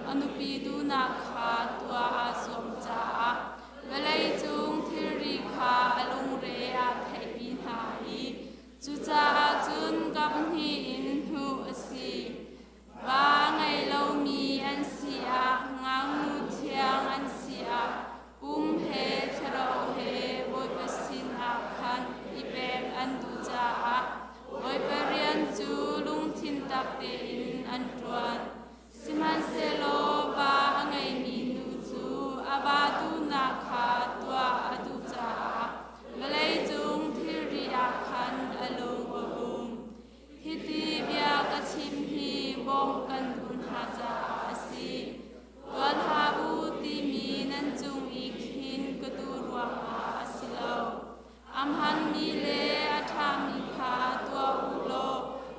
I: อนุปีดูนาขาตัวอาสวมจ้าเวลัยจุงทิริขาลงเรียเทปีนาอีจูจาจุนกับฮีอินหูอสีบาไงเรามีอันเสียงางูเทียงอันเสียเฮทรอเฮบอยปสินอาคันอีเบกอันดูจาบอยปเรียนจูลุงทินตักเตอินอันตวนสิมันเซโลบาไงมีนูจูอาบาดูนาคาตัวอดูจาเวลัยจุงทิริอาคันอลงฮิติเบียกชิมฮีบองกันดุนหาจาสีตัวหาบูติมีนันจุงอีคินกตูรวงอาสิโลอัมหันมีเลอาทามีคาตัวอุโล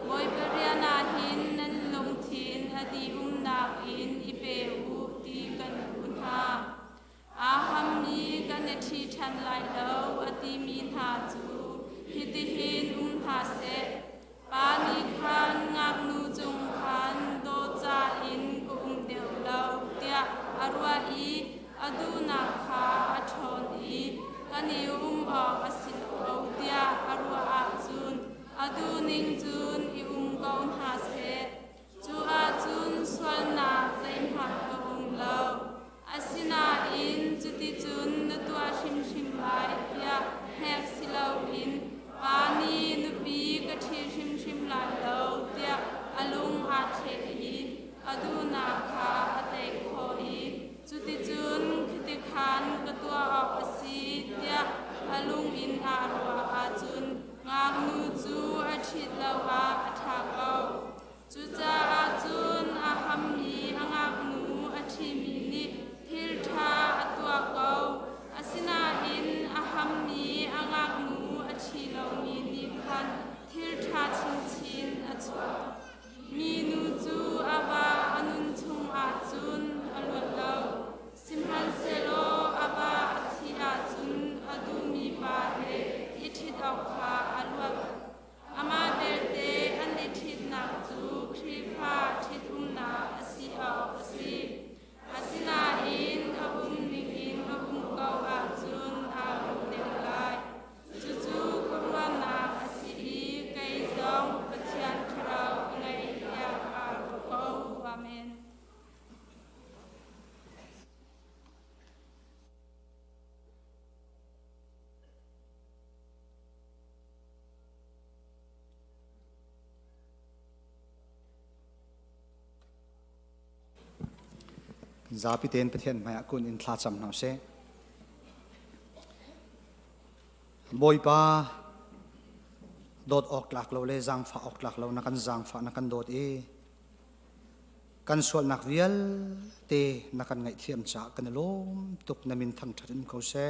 I: บอยเปรียนาหินนันลงทินอดีนาอินอิเปอูตีกันดุนหาอาหัมมีกันเนทีทันไลเลวอติมีหาจูฮิติหินหาเซปานิคันงักนูจุงคันโดจาอินกุมเดียวเลาเตียอรัวอีอดูนาคาอชอนอีกันนิอุมออกอสิโลเตียอรัวอาจุนอดูนิงจุนอิอุมกอนหาเซจูอาจุนสวลนาใจหักองเลาอาสินาอินจุติจุนนตัวชิมชิมไลเตียแฮกสิเลาอินปานีนุปีกะทิชิมชิมลาเลาเตียอลุงอาเทอีอดูนาคาอเตโคอีจุติจุนคิติคันกตัวออกสีเตียอลุงอินอารัวอาจุนงามนูจูอาทิตลาวาอทาเกาจุจาอาจุนอาหัมมีอางากนูอาทิมินิทิลทาอตัวเกาอาสินาอินอาหัมมีอางากนูชีเรามีนิคันทิลทาชินชินอจวดมีนูจูอาบาอนุนชุงอาจุนอลวดเราสิมฮันเซโลอาบาทิอาจุนอดูมีบาเรอิทิดเอาคาอลวดอามาเบเต
J: Zarhpi ten pathian maya kun in thla cham nau se boipa dot ok lak lo le zang fa ok lak lo na kan zang fa na kan dot kan sual nak vial te na kan ngai thiam cha kan lom tuk namin Thangthat in ko se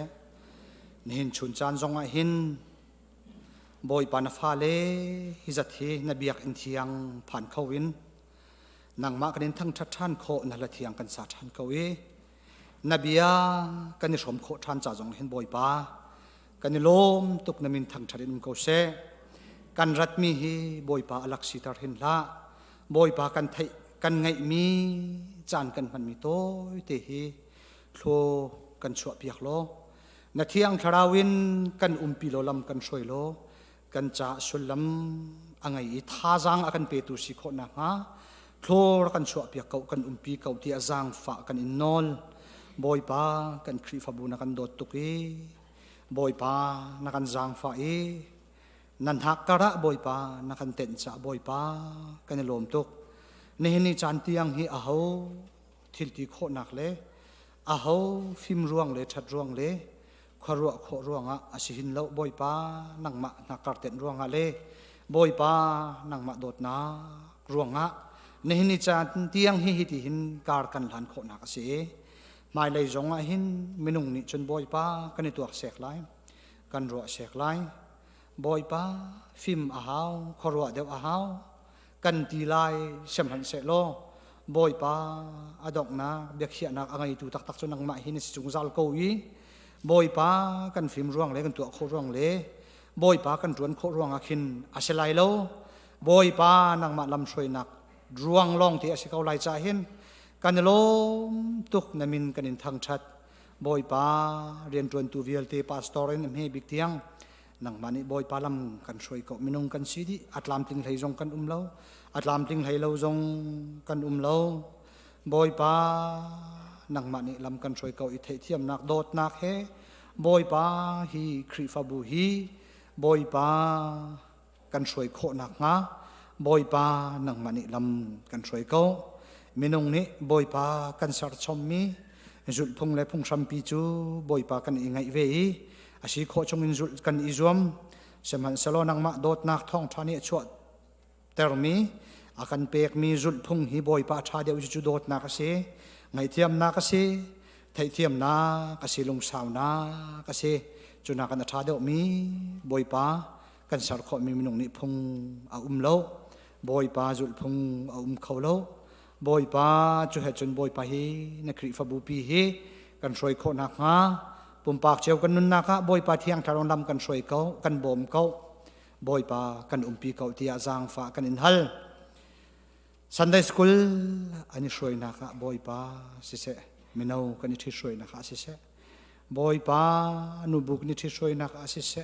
J: nin chun chan zonga hin boipa na fa le hi zat hi na biak in thiang phan khowin nang ma kan Thangthat than kho na la thiang kan sa than ko nabia kan ni som kho than cha zong hin boipa kan ni lom tuk namin Thangthat in ko se kan rat mi hi boipa alak sitar hin la boipa kan thai kan ngai mi chan kan man mi toy te hi thlo kan chua piak lo na thiang tharawin kan umpi lo lam kan soi lo kan cha sulam angai I tha jang akan pe tu si kho na ha thlor kan chua piak kau kan umpi kau ti azang fa kan innol boipa kan khri fa bu na kan dot tuki boipa na kan zang fa nan hak kara boipa na kan ten cha boipa kan lom tuk nehni chan tiang hi aho thilti kho nak le aho phim ruang le that ruang le khwarwa kho ruanga asihin lo boipa nangma na karten ruanga le boipa nangma dot na ruanga nehni chan tiang hi ti hin kar kan lan kho nak ase mai lei zonga hin minung ni chun boipa kan tuak sek lai kan ro sek lai boipa phim ahau khwarwa deu ahau kan ti lai sem han se lo boipa adok na biak khia nak angai tu tak tak chunang ma hin si chung zal ko boipa kan phim ruang le kan tu kho ruang le boipa kan tuan kho ruang akhin aselai lo boipa nang ma lam soi nak ruang long ti asikau lai cha hin kan lom tuk namin kan Thangthat boipa rian tuan tu vial te pastorin me bik tiang nang mani boipa lam kan soi ko minung kan sidi atlam ting thei jong kan umlo atlam ting thei lo jong kan umlo boipa nang mani lam kan soi ko I thei thiam nak dot nak he boipa hi khri fa bu hi boipa kan soi kho nak nga boipa nang mani lam kan soi ko minung ni boipa kan sar chom mi zul phung le phung sam pi chu boipa kan ingai ve asi kho chung in zul kan izom seman salo nang ma dot nak thong thani chuat termi akan pek mi zul phung hi boipa tha deu chu dot nak ase ngai thiam na ka se thai thiam na ka se lung saw na ka se chuna kan tha deu mi boipa kan sar kho mi minung ni phung a lo boipa zul phung a kho lo boipa chu he chun boipa hi na khri fa bu pi hi kan soi kho nak nga pumpak cheu kan nun naka boipa thiang tharon lam kan soi ko kan bom ko boipa kan umpi ko tia zang fa kan in hal Sunday school ani soi naka boipa sise minau kan thi soi naka sise boipa anu buk ni thi soi naka sise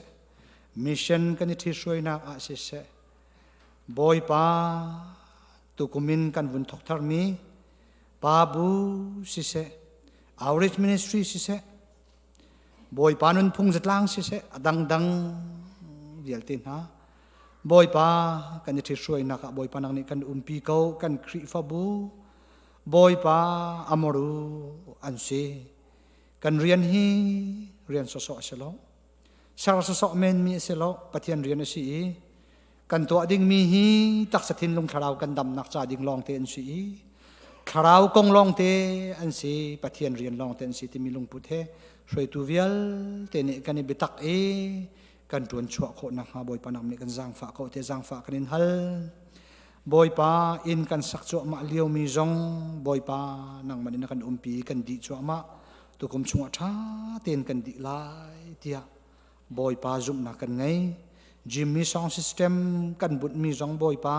J: mission kan thi soi naka sise boipa tukumin kan vun thok thar mi babu sise outreach ministry sise boipa nun phung zatlang sise adang dang vialtin ha boipa kan thi soi naka boipa nang ni kan umpi ko kan khri fa bu boipa amoru anse kan rian hi rian so so selo sar so so men mi selo pathian rian si kan to ding mi hi tak sathin lung tharau kan dam nak cha ding long te an si tharau kong long te an si pathian rian long te an si ti mi lung put he soi tu vial te ne kan ni bitak kan tuan chua kho na ha boipa nak mi kan zang fa ko te zang fa kan in hal boipa in kan sak chu ma liu mi zong boipa nang mani na kan umpi kan di chu ma tu kum chunga tha ten kan di lai tia boipa zum na kan ngai Jimmy sound system kan but mi zong boipa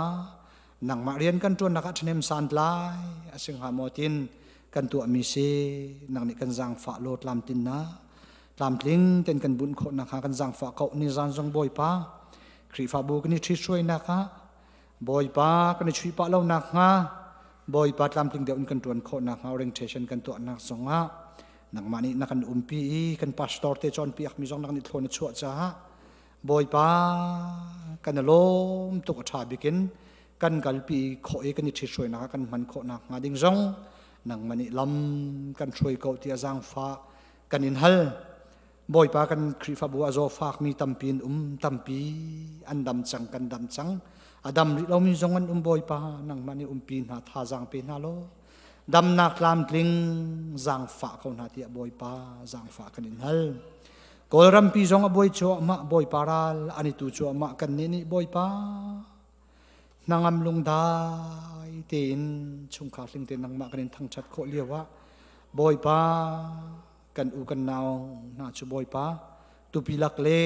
J: nang ma rian kan tuan nak thnem san lai asing ha motin kan tu mi se nang ni kan zang fa lot lam tin na lam tling ten kan bun kho na kan zang fa ko ni zan zong boipa khri fa bu ni thi soi na ka boipa kan chui pa lo na nga boipa lam tling de un kan tuan kho na orientation kan tu na songa nang mani na kan umpi kan pastor te chon piak mi zong nang ni thlon chu cha boipa kan lom tu ka tha bikin kan galpi kho kan ni thi soi na kan man kho na nga ding zong nang mani lam kan throi ko tia zang fa kan in hal boy pa kan khri fa bu azo fak mi tampin tampi andam chang kan dam chang adam ri lo mi zong an boy pa nang mani pin ha tha zang pe na lo dam nak lam tling zang fa ko na tia boy pa zang fa kan in hal kol ram pi zong a boy cho ma boy paral ani tu cho ma kan ni boy pa nangam lung dai tin chung kha ling tin nang ma kan thang chat kho liawa boy pa kan u kan naw na chu boy pa tu pilak le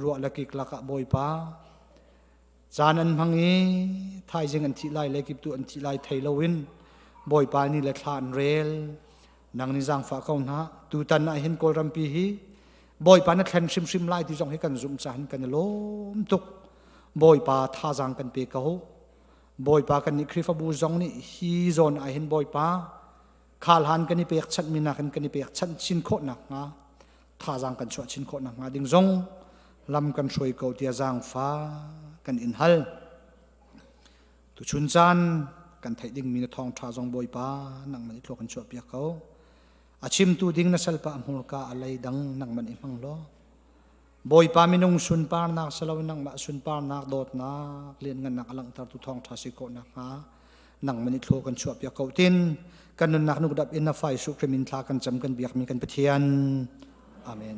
J: ro la ki klaka boy pa chan an mangi thai jing an thi lai le kip tu an thi lai thailowin boy pa ni le thlan rel nang ni jang fa kaun ha tu tan na hin kol ram pi hi boy pa na thlan sim lai ti jong he kan zum chan kan lom tuk boy pa tha jang kan pe ka ho boy pa kan ni khrifa bu zong ni hi zon a hin boy pa khal han kan ni pek chat mina kan ni pek chan chin kho nak nga tha jang kan chwa chin kho nak nga ding zong lam kan shroi ko tia jang fa kan in hal tu chun chan kan thai ding mi na thong tha jong boy pa nang mani thlo kan chwa pia ko achim tu ding na salpa amhul ka alai dang nang man imang lo boy pa minung sun par nak salaw nang ma sun par nak dot na len ngan nak alang tar tu thong tha si ko nak ha nang mani thlo kan chwa pia ko tin kan nun nak nu dap in na fai su kremin thla kan cham kan biak mi kan pathian amen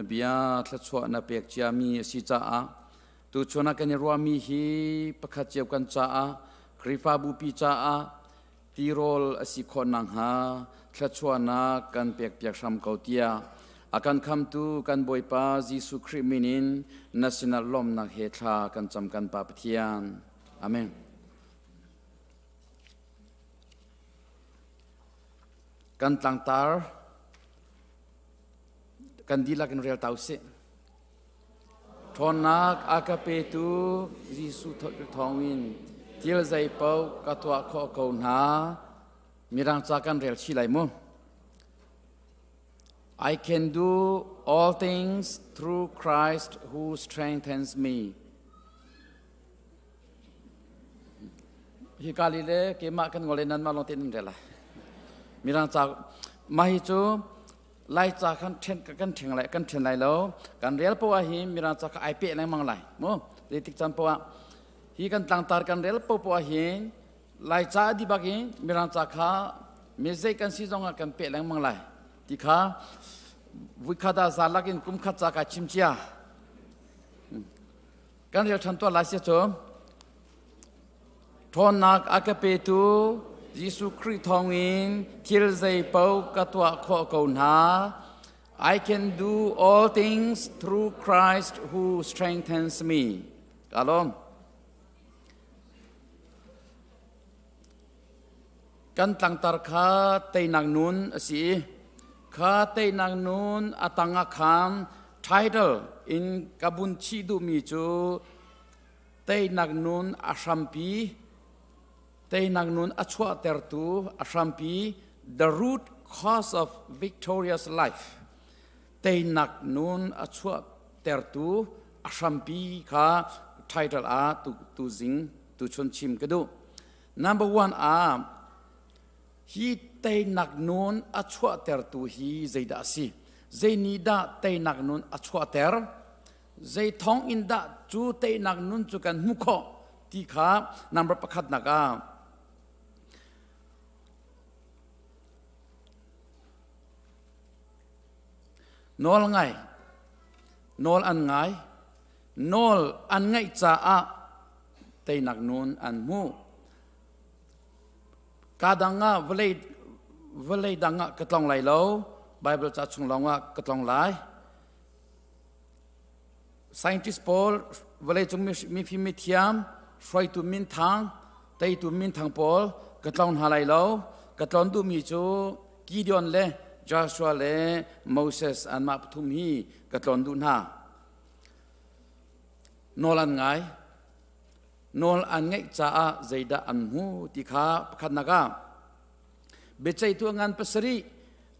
F: เบียทชวนาเปียกจามีสิจ้าตูชวนากันรัวมีฮีประคัดเจียวกันจ้าคริฟาบุปีจ้าตีโรลสิคนนังหาทชวนากันเปียกเปียกชามเกาเตียอาการคำตูกันบอยปาจิสุคริมินินนัสนาลมนักเฮทรากันจำกันปาปเทียนอาเมนกันต่างตากันดีลักนเรียลตาวเสทอนักอากาเปตูจิสุทองวินเที่ยวใจเป้ากัตัวข้อเกาหนามีรังจากกันเรียลชิไลมุ I can do all things through Christ who strengthens me ฮิกาลิเลเกมากันงอเลนันมาลงตินเรล่ะมีรังจากมาฮิจูไล่จากกันเทนกันเทงไหลกันเทนไหลแล้วกันเรียลปัวหิมีรังจากไอเปะอะไรมั่งไหลมั้งเรติกจันปัวฮีกันต่างตากันเรียลปัวหิไล่จากดีบักหิมีรังจากข้ามีใจกันซีจงกันเปะอะไรมั่งไหลที่ข้าวิคาดาซาลักินกุมขัดจากชิมเชียกันเรียลทันตัวลายเสียจอมทอนักอากาเปตูยิสุคริสต์ทองอินทิลใจเป้ากัตัวข้อเกาหนา I can do all things through Christ who strengthens me กาลมกันต่างตาข้าเตยนักนุนสิข้าเตยนักนุนอตังอาคาม title in กบุนชีดูมีจูเตยนักนุนอาชัมปีเตยนักนุนอชวะเตอร์ตูอาชัมปี the root cause of victorious life เตยนักนุนอชวะเตอร์ตูอาชัมปีข้า title อาตุจิงตุชนชิมกระดู number one อาฮีเตยนักนุนอชวะเตอร์ตูฮีใจดาสีใจนีดาเตยนักนุนอชวะเตอร์ใจท้องอินดาจูเตยนักนุนจูกันมุขที่ข้า number ประคัดนักนอลไงนอลอันไงนอลอันไงจ้าเตยนักนุนอันมูกาดังเวลัยดังกระตองไหลแล้วไบเบิลจะชงลงกระตองไหล scientist Paul เวลัยจงมีพิมิเทียมช่วยตุมินทางเตยตุมินทาง Paul กระตองหาไหลแล้วกระตองดูมีจูกิเดียนเล่จอชัวเล่โมเสสอันมาปฐุมฮีกระตองดูหานอลันไงนอลอันไงจ้าใจดาอันหูที่ข้าขันนักเบจัยตัวงานปัสรี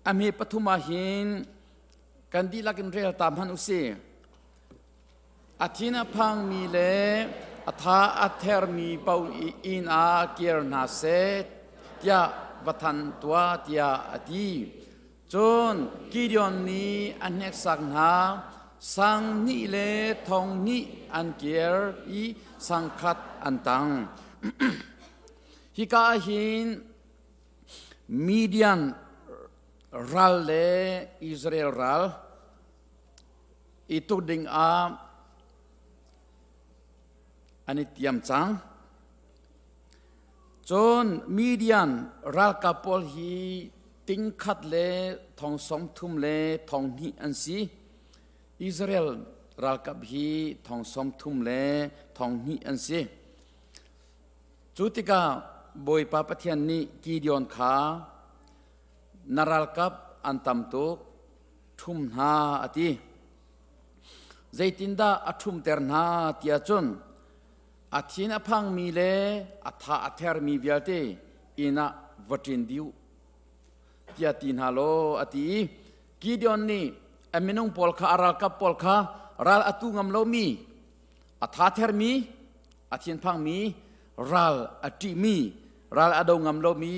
F: อเมปฐุมาหินกันดีลักนเรียลตามฮันอุซีอาทินาพังมีเลอัฐาอัฐเทอร์มีเปาอินอาเกียร์นาเซตยาวัฒนตัวตยาอดีจนกิเดียนนี้อันเนกสังหาสังนิเลทองนิอันเกียร์อีสังคัดอันตัง ฮิกาหินมีเดียนรัลเลอิสราเอลรัลitu dingอันนี้เตรียมจังจนมีเดียนรัลกับพอลฮีติงคัดเลทองสมทุมเลทองนี้อันซีอิสราเอลรัลกับฮีทองสมทุมเลทองนี้อันซีจุติกาบอยปาปะเทียนนี้กีเดียนขานารัลกับอันตัมตุกทุมหาอติใจตินดาอัทุมเตอร์นาเตียจนอาทินอพังมีเลอัฐาอัฐเทอร์มีเบียเตอินะวัตินดิวเตียตินฮาโลอติกีเดียนนี้เอมินุงปอลคาอารัลกับปอลคารัลอตุงามโลมีอัฐาเทอร์มีอาทินพังมีรัลอติมีรัลอดงามโลมี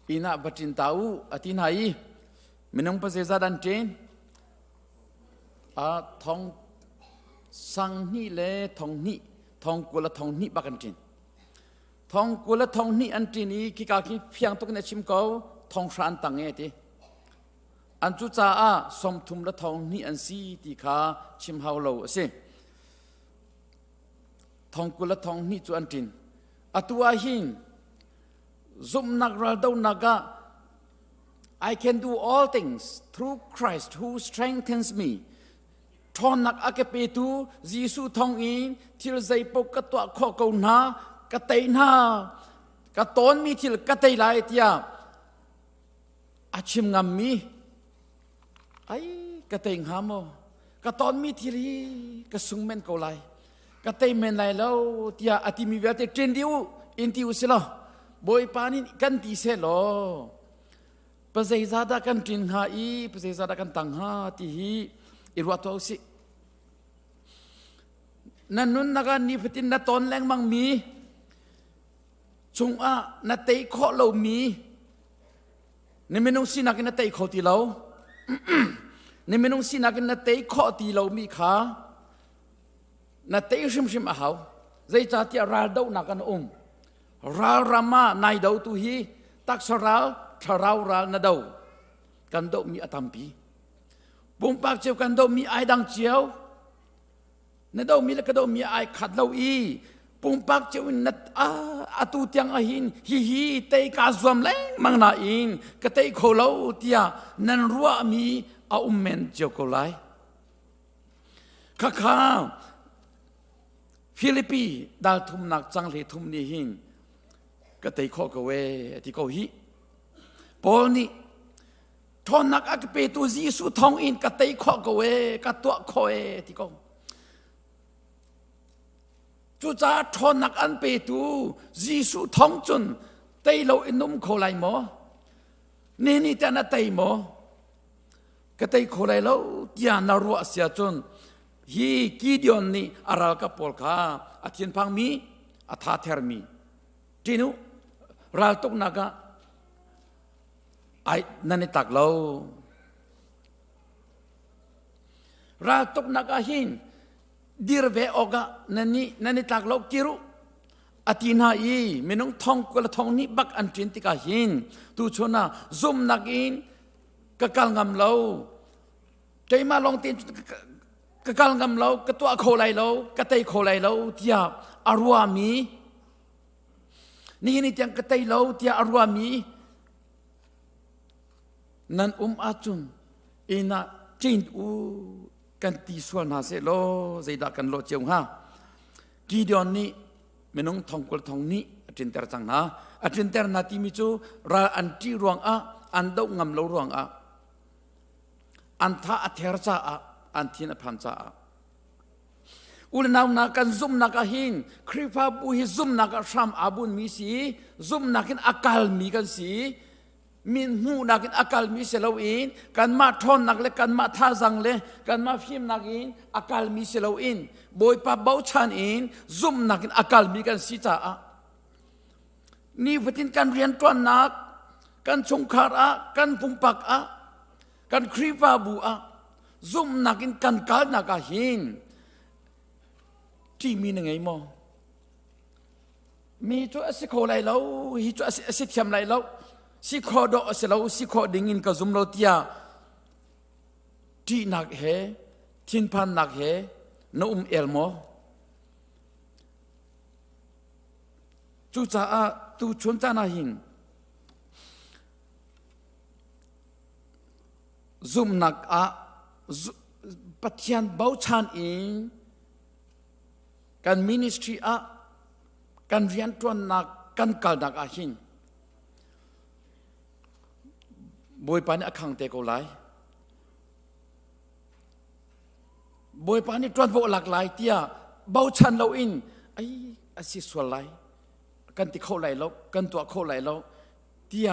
F: อินะวัตินตาอูอตินไฮมินุงภาษาดันเจนทองสังนี่เลทองนี่ทองกุลทองนี่บักันจินทองกุลทองนี่อันจินนี้กิกากิเพียงตุกเนชิมเขาทองชานตังเอติ อันจุจ้าสมทุมละทองนี่อันซีตีขาชิมเฮาโลเสทองกุละทองนี่จุอันจินอตัวหินซุมนักรัลดนัก I can do all things through Christ who strengthens me ทอนนักอากเปตูยิสุทองอินที่ใจปกตัวข้อกูนากะเตยนากะตอนมีที่กะเตยไลเตียอาชิมงามมีไอ้กะเตยหามอกะตอนมีที่ลีกะสุงเมนกูไลกะเตยเมนไลแล้วเตียอติมีเวลเตเทรนดิวอินติวสิลบอยปานิกันตีเสลอภาษาอิสราเอลกันจินหาอีภาษาอิสราเอลกันตังหาที่อิรัวตัวสินั่นนุนนักนิพตินนัตอนแรงมังมีจงนัตเตยข้อเรามีในเมนูสินักนัตเตยข้อที่เราในเมนูสินักนัตเตยข้อที่เรามีขานัตเตยชิมอาหาวใจจัดที่ราดาวนักนรารามาในดาวตุฮีตักสราชราวรานาดาวกันดาวมีอตัมปีบุ้มปากเจียวกันดาวมีไอดังเจียวนาดาวมีละกันดาวมีไอขัดเราอีบุ้มปากเจียวนัดอตุเตียงอหินฮีเตยกาซวมแรงมังนาอินกะเตยโคลาวเตียนันรัวมีอาอุมเมนเจียวโคไลข้าฟิลิปปีดัลทุมนักจังเลทุมนี่หินก็เตยข้อกเวที่เขาฮิปอลนี่ทอนนักอักเปตุยิสุทองอินก็เตยข้อกเวก็ตัวข้อที่เขาจุจ้าทอนนักอันเปตุยิสุทองจนเตยเราอินุมโคไลหมอนี่แต่น่ะเตยหมอก็เตยโคไลเรายานารัวเสียจนฮีกีเดียนนี่อาราลกับปอลคาอาทินพังมีอาธาเทอร์มีจีนูรัลตุกนักไอ้นั่นตักเรารัลตุกนักหินดีร์เวออกะนั่นตักเราคิรุอาทินหาอีเมนุงทองกุลทองนี่บักอันจินติกาหินตูชนะซุมนักอินกะกัลงามเราใจมาลองตีนกะกัลงามเรากะตัวโคไลเรากะเตยโคไลเราที่อารวามีนี่ที่ยังกะเตยเราที่อารวามีนั่นอาจุนอินะจินอูกันตีส่วนหาเสโลใจดักกันโลเจียงฮะกีเดียนนี่เมนุงทองกุลทองนี่จินเตอร์จังนะจินเตอร์นาทีมิจูราอันที่รวงอันดงงามเรารวงอันท่าอัเทรจ้าอันที่นับพันจ้าอุลนาวนักกันซุ่มนักหินคริฟาบุหิซุ่มนักชามอาบุนมีสีซุ่มนักินอากาลมีกันสีมินหูนักินอากาลมีเสลาอินกันมาทอนนักเล็กกันมาท่าจังเล็กกันมาฟิมนักอินอากาลมีเสลาอินบอยปะเบาชันอินซุ่มนักินอากาลมีกันสีจ้านี่พัฒนการเรียนตัวนักกันชงคาระกันปุ่มปักกันคริฟาบูซุ่มนักินกันกาลนักหินที่มีหนึ่งไงมอมีตัวสิโคไลแล้วฮิตัวสิเทียมไลแล้วสิโคดอสแล้วสิโคดิ่งินกับซุมโลเตียที่นักเฮทินพันนักเฮนุ่มเอลโมจูจ้าตูชนจานาหินซุมนักปัทยันเบาชันอิงกันมินิสทรีกันเรียนตัวนักกันกัลนักหินบอยปานี่ขังเตกอไลบอยปานี่ตรวจโวหลากหลายเตียเบาชันเราอินไอ้อาศิสวไลกันติเข้าไหลแล้วกันตัวเข้าไหลแล้วเตีย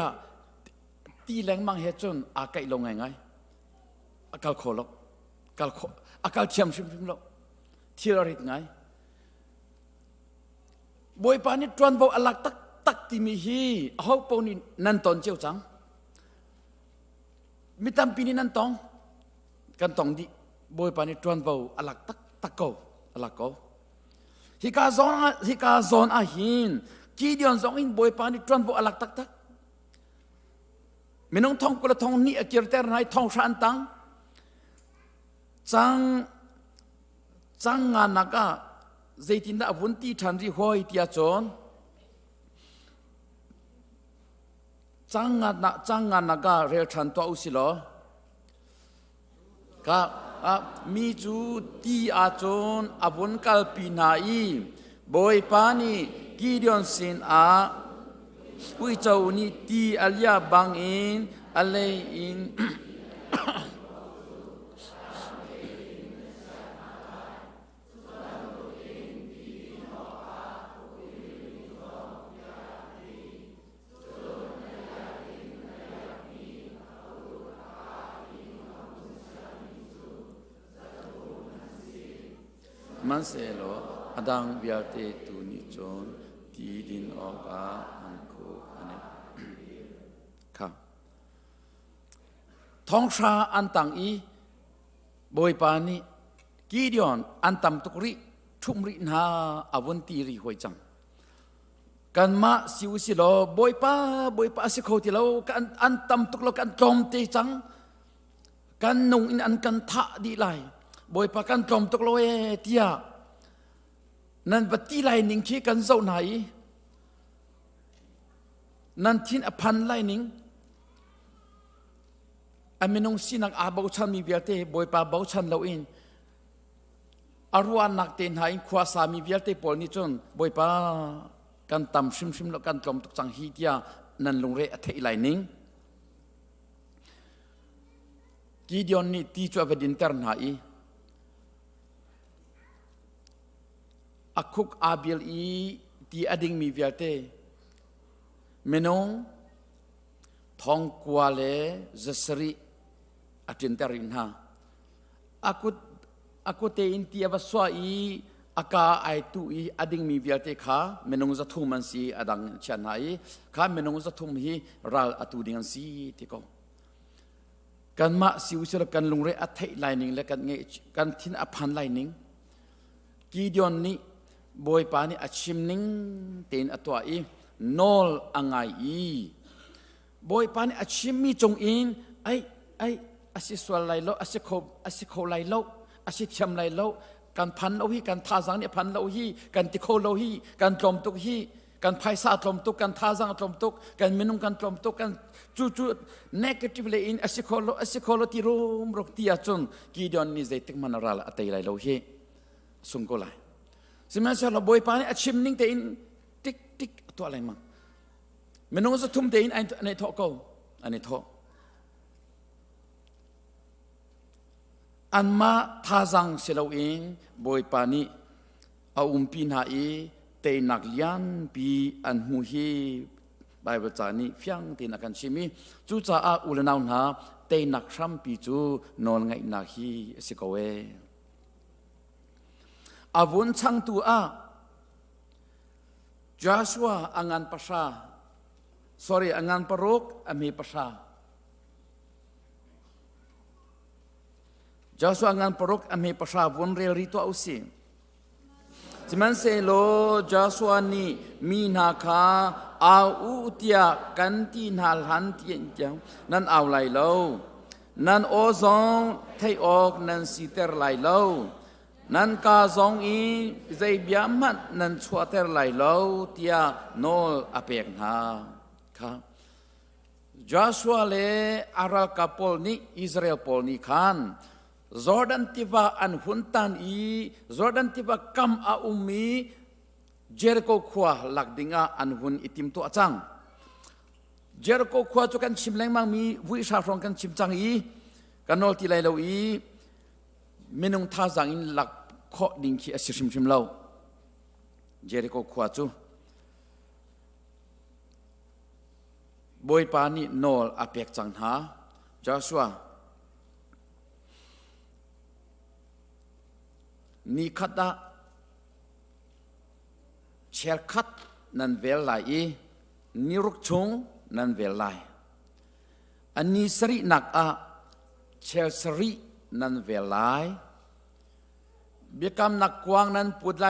F: ตีแรงมังเฮจนอาไกลงไงอาการโคลกอาการเชื่อมชิมแล้วที่เราเห็นไงบอยปานี่ตรวนโวอลักตักที่มีฮีเขาปนินันตอนเจียวจังมิตรปีนี้นันตองกันตองดิบอยปานี่ตรวนโวอลักตักโกอลักโกฮิกาซอนหินกีเดียนซองอินบอยปานี่ตรวนโวอลักตัก มินงทองกุลทองนี่อเกียรติร์นายทองชันตังจังงานนักะใจตินดาวุนตีทันรีหอยที่อาจอนจังงานนักะเรียลทันตัวอุสิโลก็มีจูตีอาจอนอวุนกัลปีนาอีบอยปานีกิเดียนสินอาอุยเจ้านี่ตีอัลยาบังอินอะไรอินมันเสโลอดังวิอาเตตุนิจอนทีดินออกอันโคอันนี้ครับท้องชาอันตังอีบอยปานีกีเดียนอันตัมตุกริชุมรินาอวันตีรีหวยจังกันมาสิวสิโลบอยปาสิโคติโลกันอันตัมตุกโลกันจอมตีจังกันนุ่งอินอันกันทะดีไลบอยปากันจอมตุกโลเอเตียนั่นบัดที่ไลนิ่งที่กันเจ้าไหนนั่นทิ้นอภันไลนิ่งอเมนงสินักอาบาวชันมีเบียเตบอยปาบาวชันเราเองอารวานักเตนหายขวาสามีเบียเตปอลนิจนบอยปากันตำชิมแล้วกันจอมตุกจังฮีเตียนั่นลงเร่อเทไลนิ่งกีเดียนนี่ตีจวบดินเตอร์หายอักคุกอาบิลอีที่อดิ่งมีเวียเตเมนงทองกวาเลเจสรีอัตินเตอรินฮาอักเตอินที่อวสวาอีอากาไอตุอีอดิ่งมีเวียเตข้าเมนงจะทุ่มมันสีอดังเชนไห้ข้าเมนงจะทุ่มฮีรัลอตุดิ่งสีที่ก็กันมาสิวเสลกันลงเรอเทไลนิ่งและกันเงกันทิ้นอภันไลนิ่งกีเดียนนี่บอยปานี่อาชิมนิงเต็นอตัวอีนอลอังไงอีบอยปานี่อาชิมมีจงอินไออาศิสวลไลโลอาศิโคไลโลอาศิเทียมไลโลการพันเอาฮีการท่าสังเนี่ยพันเอาฮีการติโคโลฮีการจอมตุกฮีการไพศาจอมตุกการท่าสังจอมตุกการมินุงการจอมตุกการจู่ๆ negative เลยอินอาศิโคโลที่รูมรกที่อาจนกีดอนนี่ใจติกมันรัลอัตไลโลฮีสุงโกไลสมัยเราบอยปานี่อาชิมนิ่งแต่อินติ๊กตัวอะไรมั่งมันน้องจะทุ่มแต่อินอันนี้ทอเขาอันนี้ทออันมาท่าจังเสลาอินบอยปานี่เอาปีนหาอีเตนักเลียนปีอันหูฮีไบเบิลจานี่เฟียงเตนักกันชิมีจู่จ้าอุลนาวนาเตนักชัมปีจูนอนไงนักฮีสิกเวอาวุนช่างตัวจอชัวอังานภาษาอังานปรกอเมภาษาจอชัวอังานปรกอเมภาษาวนเรียริตัวอุสิจิมันเซโลจอชัวนี่มีนาคาอาอุติยากันตีนาลันตีนจังนั่นเอาไหลโลนั่นโอซองไทยออกนั่นสีเตอร์ไหลโลนั่นกาซองอีใจเบียมันนั่นชัวเตอร์ไหลโลเตียโนลอเปกนาครับจอชัวเลอาราคาปอลนี่อิสราเอลปอลนี่ขันจอร์แดนทิบาอันหุนตันอีจอร์แดนทิบาคัมอาอุมีเจริโกขวาหลักดิ่งอันหุนอิติมตัวจังเจริโกขวาจุกันชิมแรงมังมีวิชาฟรองกันชิมจังอีกันโนลที่ไหลโลอีมินุงท่าจังอินหลักข้อดิ่งขี้อสิชิมเล่าเจริโกขวาจูบอยปานี่โนลอเปียกจังหาจอชัวนี่ขัดเชลขัดนันเวลไลนี่รุกชงนันเวลไลอันนี้สรินักเชลสรินันเวลไลเบียกำนักกวางนันปุดไล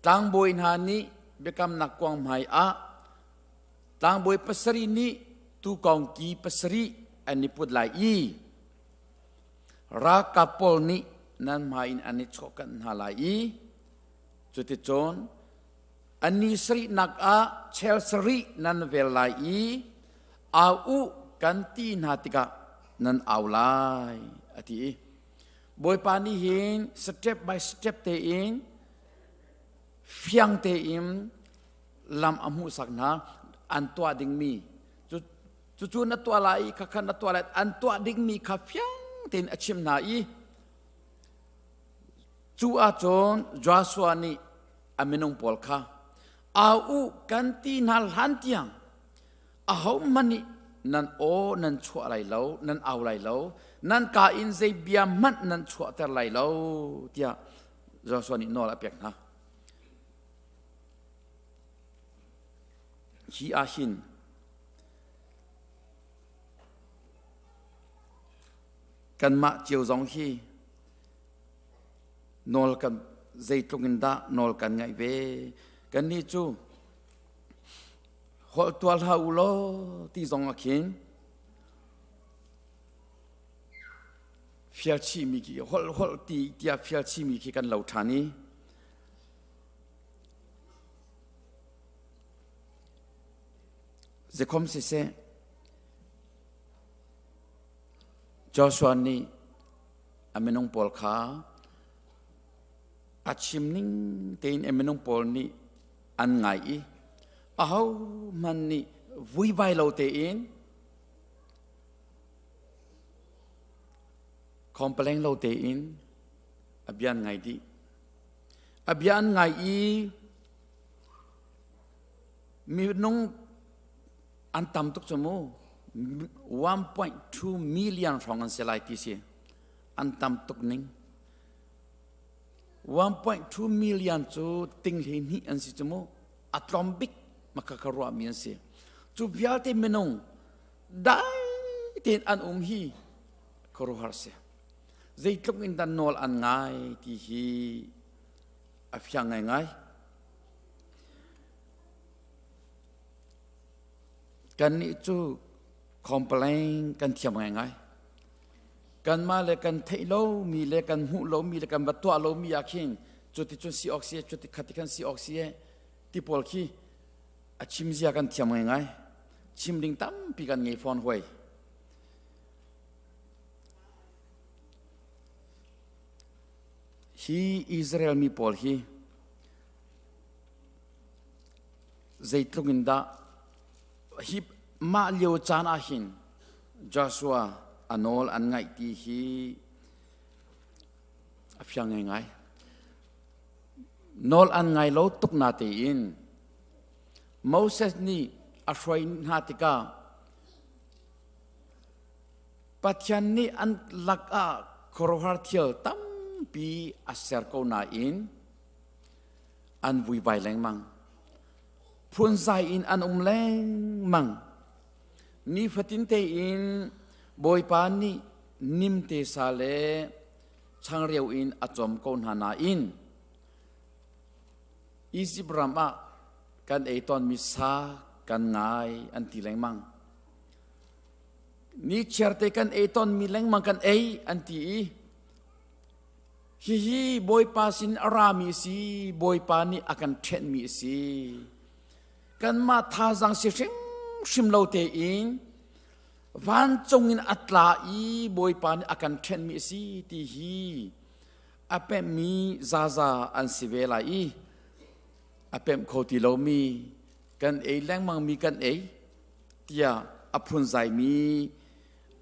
F: ตังบอยนานี้เบียกำนักกวางหมายตังบอยปัสรินี้ท tu kong ki pasri ani put lai i ra kapol ni nan main ani chokan halai i chuti chon ani sri nak a chel sri nan vel lai i au kan ti natika nan aulai ati boy pani hin step by step te in fiang te im lam amu sakna an tua ding mi chu na tua lai ka khan na tua lai an tua ding mi kha fiang ten achim na i chu a chon Joshua ni aminong pol kha au kan ti nal han tiang a hau mani nan o nan chua lai lo nan au lai lo nan ka in zai bia mat nan chua ter lai lo tia Joshua ni no la pek na hi a hin kan ma chiều giống hi nol kan zai tlungin da nol kan ngai ve kan ni chu hol tual ha ulo ti zong akin fial chi mi ki hol ti tia fial chi mi ki kan lau thani ze kom se Joshua ni aminong pol kha achim ning tein aminong pol ni an ngai i ahau man ni vui vai lo te in kompleng lo te in abian ngai di abian ngai i mi nong an tam tuk chomo 1.2 million francs selai ti si an tam tuk ning 1.2 million chu ting le ni an si chomo atombik makakarwa mi an si chu bial te menong dai ten an hi koro har se zai tluk in dan nol an ngai ti hi afyang ngai ngai kan ni chu complain kan thiam ngai ngai kan ma le kan thei lo mi le kan hu lo mi le kan batwa lo mi akhin chuti chu si oxie chuti khati kan si oxie ti pol khi achim zia kan thiam ngai ngai chim ding tam pi kan ngei phone hoi hi Israel mi pol hi zaitlungin da hi ma liu chan a hin Joshua anol an ngai ti hi afyang ngai ngai nol an ngai lo tuk na te in Moses ni afroi hatika pathian ni an lak a korohar thiel tam pi aser ko na in an vui vai leng mang phun zai in an leng mang ni fatin te in boy pa ni nim te sale chang reu in achom kon hana in Isibram kan eiton misa kan ngai an ti leng mang ni cherte kan eiton mi leng mang kan ei an ti hi boy pa sin arami si boy pa ni akan then mi si kan ma tha jang si shim lo te in van chong in atla i boy pa ni akan then mi si ti hi ape mi zaza an sivela i apem khoti lo mi kan ei leng mang mi kan ei tia aphun zai mi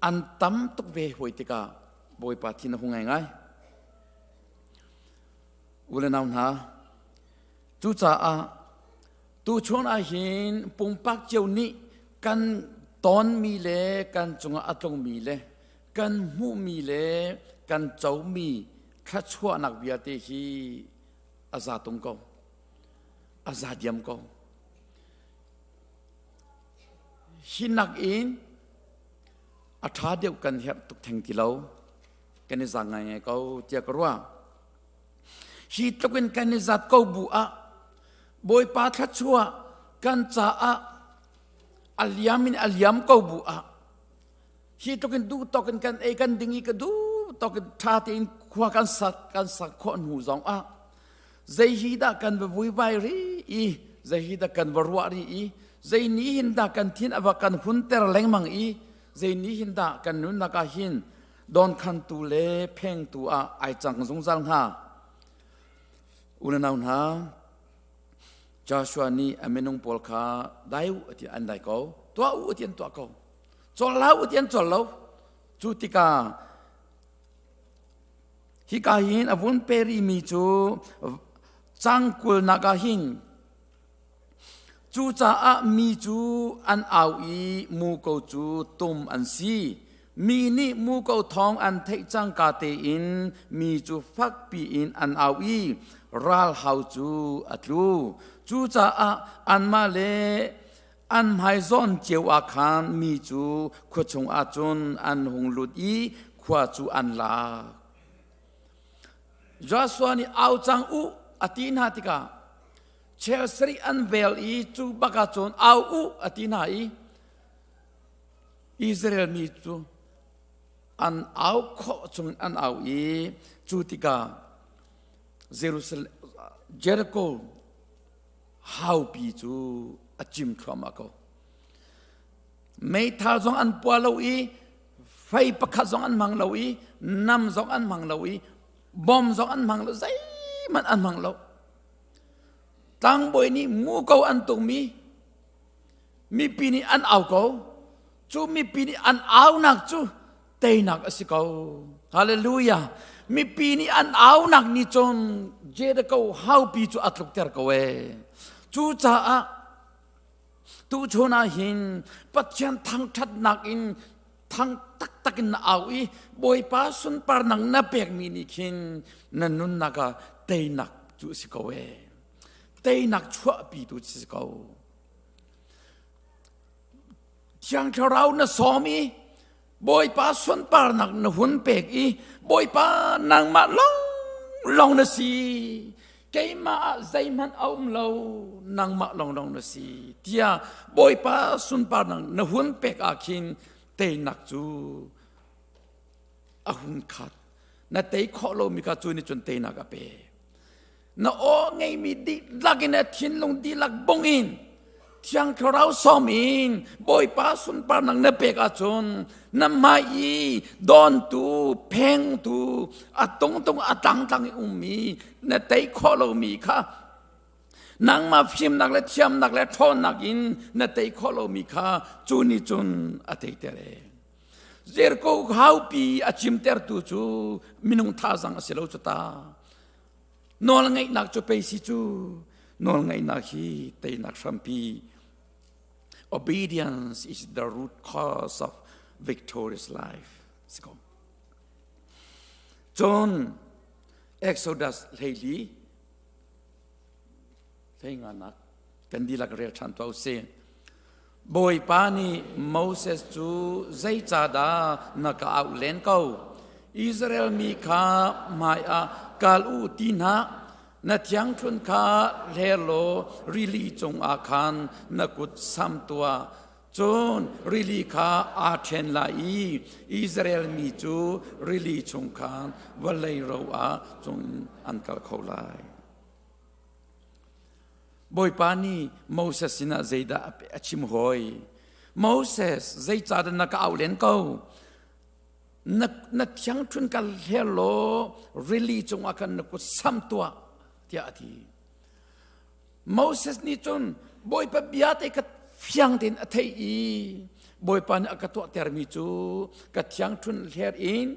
F: an tam tuk ve hoitika boy pa thin hu ngai ngai ulenaw na tu cha a tu chon a hin pung pak cheu ni kan ton mi le kan chunga atong mi le kan hu mi le kan chau mi kha chua nak bia te hi aza tung ko azadiam ko hinak in atha deu kan hep tuk theng ti lo kan ni zang ngai ko tia karwa hi tukin kan ni zat ko bu a boy pa tha chua kan cha a อัลยามินอัลยามก็บุอะฮีตกันดูตกันกันกันดิ่งกันดูตกันชาตินขวากันสักคนหูสองอะใจฮีดากันบวุยใบรีอีใจฮีดากันบรัวรีอีใจนี้หินดากันทินอวกันหุ่นเตอร์แรงมังอีใจนี้หินดากันนุนนักหินโดนคันตูเล่เพ่งตัวไอจังสงสารฮะอุณนาอุณาจาชัวนี่อเมนงปอลคาได้อุที่อันใดเขาตัวอุที่อันตัวเขาจอลลาอุที่อันจอลลาจุติกาฮิกาหินอวุนเปรีมีจูจังกุลนักหินจูจ่ามีจูอันเอาอีมูกจูตุมอันซีมีนี่มูกทองอันเทจังกาเตอินมีจูฟักปีอินอันเอาอีรัลฮาวจูอัตลูจูจ่าอันมาเลอันไฮซอนเจียวอาคารมีจูขวดชงอาจุนอันหงลุดอีขวดจูอันลายาสวานี่เอาจังอุอตินาติกาเชลสรีอันเวลอีจูบักจนเอาอุอตินาอีอิสราเอลมีจูอันเอาข้อจงอันเอาอีจูติกาเยรูซาเล็มเยริโกฮาวปีจูอาจิมทรามาโกไม่ท้าจงอันปัวเลวอีไฟประคัจงอันมังเลวอีน้ำจงอันมังเลวอีบอมจงอันมังเลวใจมันอันมังเลวตั้งบอยนี้มูเกาอันตรงมีปีนี้อันเอาเกาจูมีปีนี้อันเอาหนักจูเตยหนักสิเกาฮาเลลูยามีปีนี้อันเอาหนักนี่จนเจดเกาฮาวปีจูอัตลุกเตอร์เกาเวจูจ่าตูชนาหินปัจจัยทางทัดหนักอินทางตักนเอาอีบอยป้าสุนปานังนับเปกมีนิคินนันนุนนักเตยหนักจูสิเกาเวเตยนักชั่วปีตูสิเกายังเราเนสอมีบอยป้าสุนปานักนหุ่นเปกอีบอยป้านังมาลองนสีเกยมาใจมันเอาเรานังมาลองนสีเทียบอยป้าสุนปานังนหุ่นเปกอาคินเตยนักจูอาหุ่นขัดนาเตยขอเรามีกาจูนี่จนเตยนักเปนาโอไงมีดีลักเนี่ยทิ้งลงดีลักบงอินที่ยังเราสอมินบอยป้าสุนปานังเนเปกอาจนน้ำมาอีดอนตูเพ่งตูอัตงอัตังอุมีนาเตยขอเรามีค่ะนางมาพิมนักและเทียมนักและทอนนักอินนาเตยขอเรามีค่ะจูนี่จนอาเตยเตเรเจรโกฮาวปีอาจิมเตอร์ตูจูมินุงท่าสังสิโลจุตานอลไงนักจูเปสิจูนอลไงนักฮีเตยนักชัมปี obedience is the root cause of victorious life สกอมจน Exodus เลยลีเทงานักกันดีลักเรียกชันตัวเซนบอยปานีโมเสสจูใจจ่าดานักเอาเลนเขาอิสราเอลมีข้ามายากาลูตินะนัดยังทุนข้าเลโลริลีจงอาคารนักุดซ้ำตัวจนริลีข้าอาเชนลาอีอิสราเอลมีจูริลีจงคานวันเลยเราจงอันกัลเขาไลบอยปานีโมเสสสินะใจดาอชิมหอยโมเสสใจจ่าดนักเอาเลนเขานักยังทุนกันเฮโลริลีจงอาการนักซ้ำตัวที่อาทิโมเสสนี่จนบอยปะบิอาเตกัดฟียงเดินอัฐยีบอยปานอากาตัวเตอร์มิจูกัดยังทุนเฮร์อิน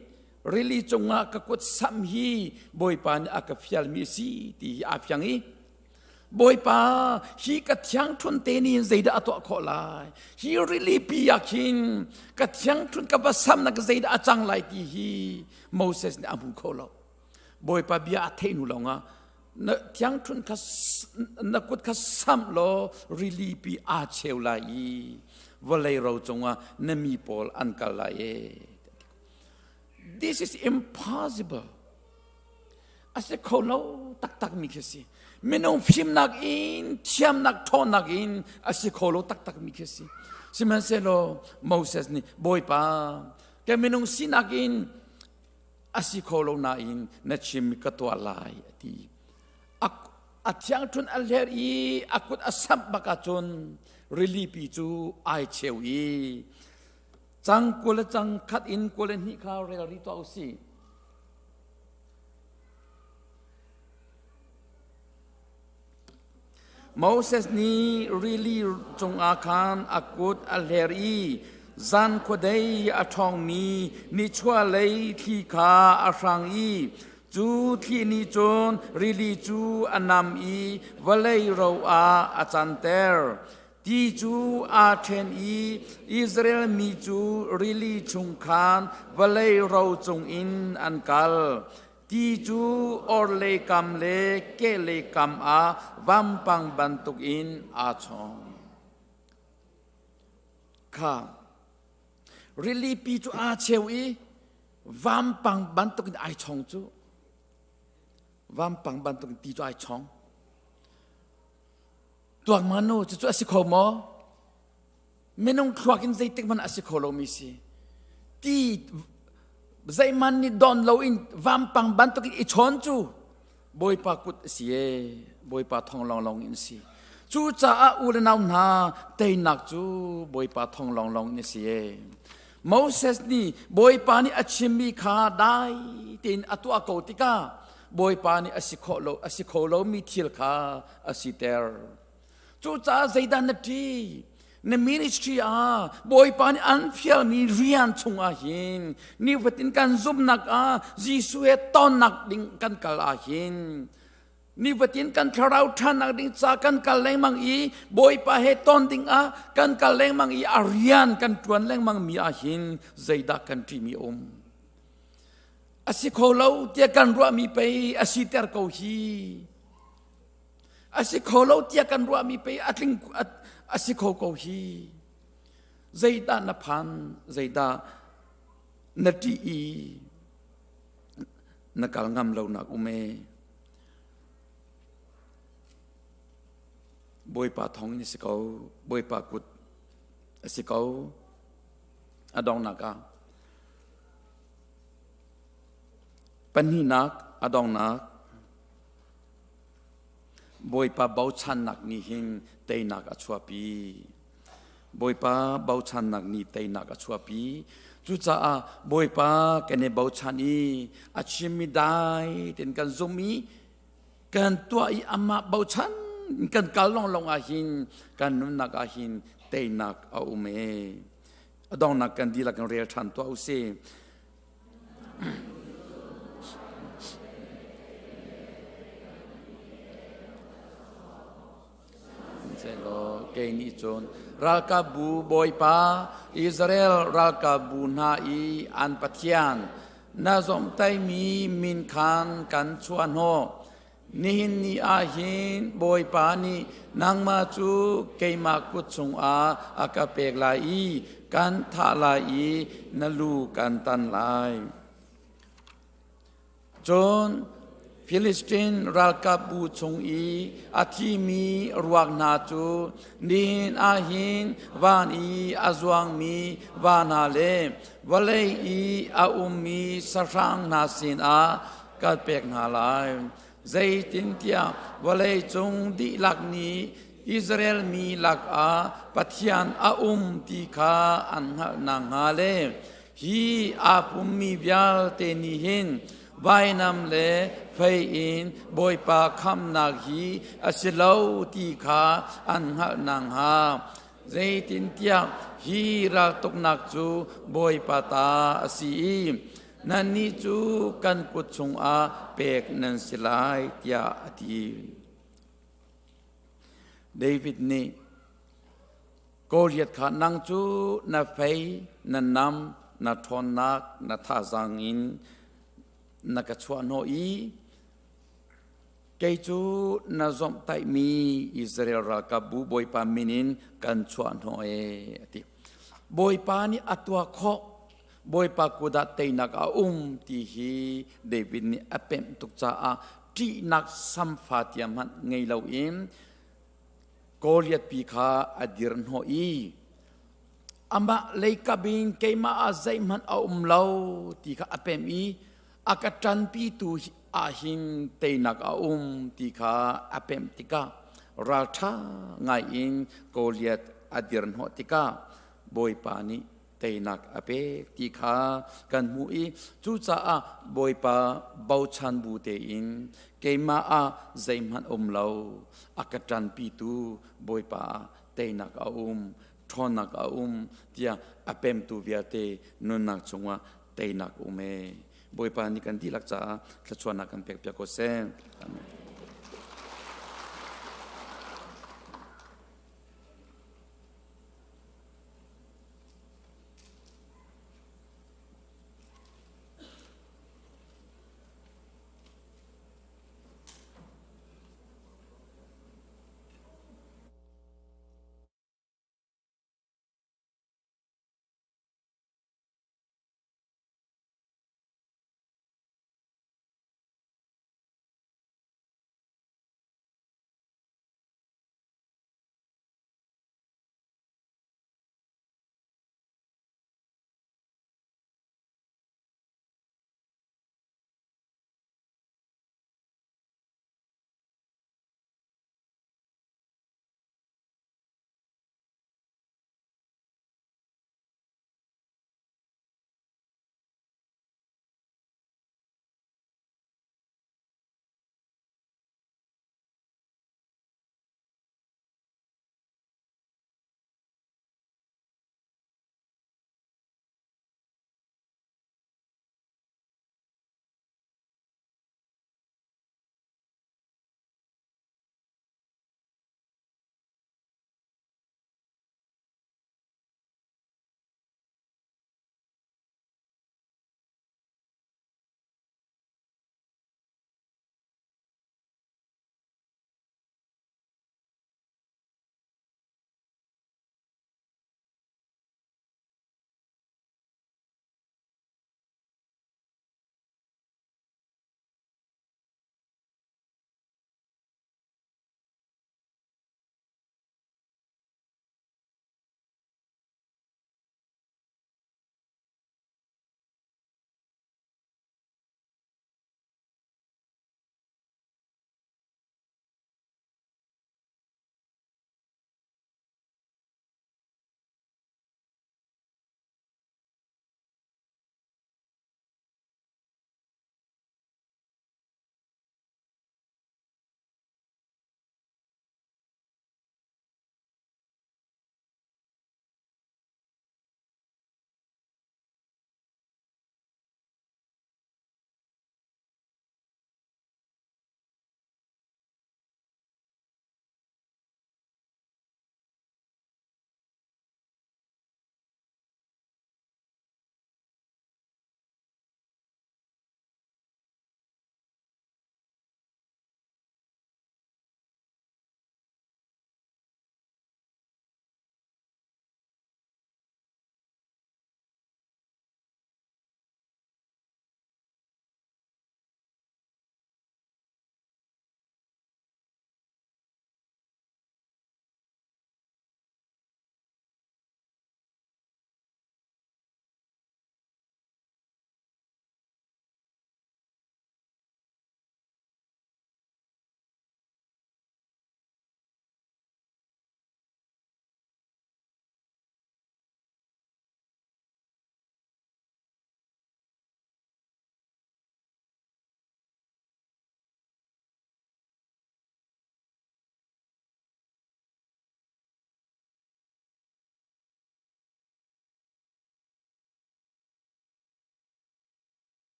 F: ริลีจงอากัดซ้ำฮีบอยปานอากาฟิลมิซีที่อาฟียงอีบอยป้าฮีกัดยังทุนเตนีนใจดาตัวขอลายฮีริลีปียาคินกัดยังทุนกับบัสามนักใจดาจังไลที่ฮีโมเสสเนี่ยอามุขอลาบอยป้าบิอาเทนุลงะนักยังทุนคัสนักกุดคัสซ้ำโลริลีปีอาเชลลายวันเลยเราจงว่านมีปอลอันกัลลาย This is impossible อาศัยเขาเราตักมีแค่สิไม่น้องพิมนักอินเทียมนักทอนนักอินอาศัยเขาเราตักมีแค่สิ สิมันเซโลโมเสสนี่บอยปาแกไม่นุ่งสินักอินอาศิโคโลนาอินนัชิมิกตัวลายที่อัตยังจุนอัลเลรีอากุดอาสัมบักจุนริลีปีจูไอเชวีจังกุลจังขัดอินกุลนิคาเรลิตัวอุสีโมเสสนี้รีลีจงอาคารอากุดอัลเลรีจันขวดอาทองมีนิชัวเลยที่ขาอาสังอีจูที่นิจนรีลีจูอันนำอีวลัยเราอาจันเตอร์ที่จูอาเทนอีอิสราเอลมีจูรีลีชุงคานวลัยเราจงอินอันกัลที่จูออร์เลกัมเลเกเลกัมอาวัมปังบันตุกอินอาชองข้ารีลีปีจูอาเชวีวัมปังบันตุกอินไอชองจูวัมปังบันตุกอินตีจูไอชองตัวมนุษย์จะอสิโคมอไม่น้องควักอินใจติมันอสิโคโลมิสิที่ใจมันนี่ดอนเราอินวัมปังบันตุกินอิชอนจูบอยปากุดเสียบอยปาทองลองอินสิจูจ้าอุลนาวนาเตยนักจูบอยปาทองลองอินเสียโมเสสนี่บอยปานี่อชิมีขาได้ตินอตัวโกติกาบอยปานี่อสิโคโลมีทิลขาอสิเตอร์จูจ้าใจดันนาทีในมินิสทรีบอยปานี่อันเฟียมีเรียนชงอาหินนี่วัตินกันซุมนักจีสุเอตอนนักดิ่งกันกัลอาหินนี่วัตินกันคราวท่านนักดิ่งจากกันกัลเลงมังอีบอยปาเฮตอนดิ่งกันกัลเลงมังอีอาเรียนกันตวนเลงมังมีอาหินใจดักกันที่มีอาศิโคเลาเตียกันรัวมีไปอาศิเตอร์เขาฮีอาศิโคเลาเตียกันรัวมีไปอัดลิงอาศิโคเขาฮีใจดานพันใจดานตีอีนักการงามเราหนักอุเมบอยปาทองนี่สิเขาบอยปากุดสิเขาอดองนักปัญหานักอดองนักบอยปาเบาชันนักนี่หิงเตยนักอชัวปีบอยปาเบาชันนักนี่เตยนักอชัวปีจุจ้าบอยปาแกเนเบาชันนี่อาชิมิได้เต็นกันซุมีกันตัวอีอามาเบาชันกันกัลลองอาหินกันนุนักอาหินเตยนักเอาเมอดองนักกันดีละกันเรียลชันตัวอุเซเกนิจนรัลกาบูบอยปาอิสราเอลรัลกาบูนาอีอันปัทยานนาซอมไตมีมินคานกันชวนโฮนิหินนีอาหินบอยปานีนางมาจูเกยมากุดสงอาอากาเปกลาอีกันทาลาอีนลูกันตันลายจนฟิลิสตินรัลกาบูชงอีอาทิมีรวกนาจูนินอาหินวานอีอาจวงมีวานาเลวเลอีอาอุมมีสรังนาสินอากัดเปกนาลายใจตินเตียวเลจงดิลักนีอิสราเอลมีลักปัทยานอาอุมติคาอันนางฮาเลฮีอาปุมมีบิลเตนิหินวายนำเลไฟอินบอยปาคำนักฮีอาศิลาวตีขาอันหนางฮาใจตินเตียฮีรักตกนักจูบอยปาตาสีนันนิจูกันกุดชงอาเปกนันสิลายเตียอดีเดวิดนี่โกเลียดขานังจูนาไฟนันนำนาทอนนักนาทาซังอินนักชวนโนอีเกจูนาซอมไตมีอิสราเอลรัลกาบูบอยปามินินกันชวนโนเอติบอยปานี่อัตัวโคบอยปากุดัตเตนักตีฮีเดวิดนี่อเปมตุกจ้าที่นักสัมฟาติยามันไงเราเองโกเลียตปีขาอดีรโนอี ama leikabin keima azai man a umlo ti kha apemi akatran pi tu ahin teinak a ti kha apem tika raltha ngai in goliat adirn ho tika boy pani teinak ape ti kha kan mui chu cha a boy pa bau chan bu te in keima a zaiman umlo akatran pi tu boy pa teinak a thonak a tia apem tu viate nunak chungwa teinak ume boy pa ni kan dilak cha thlachuana kan pek pek ko se amen.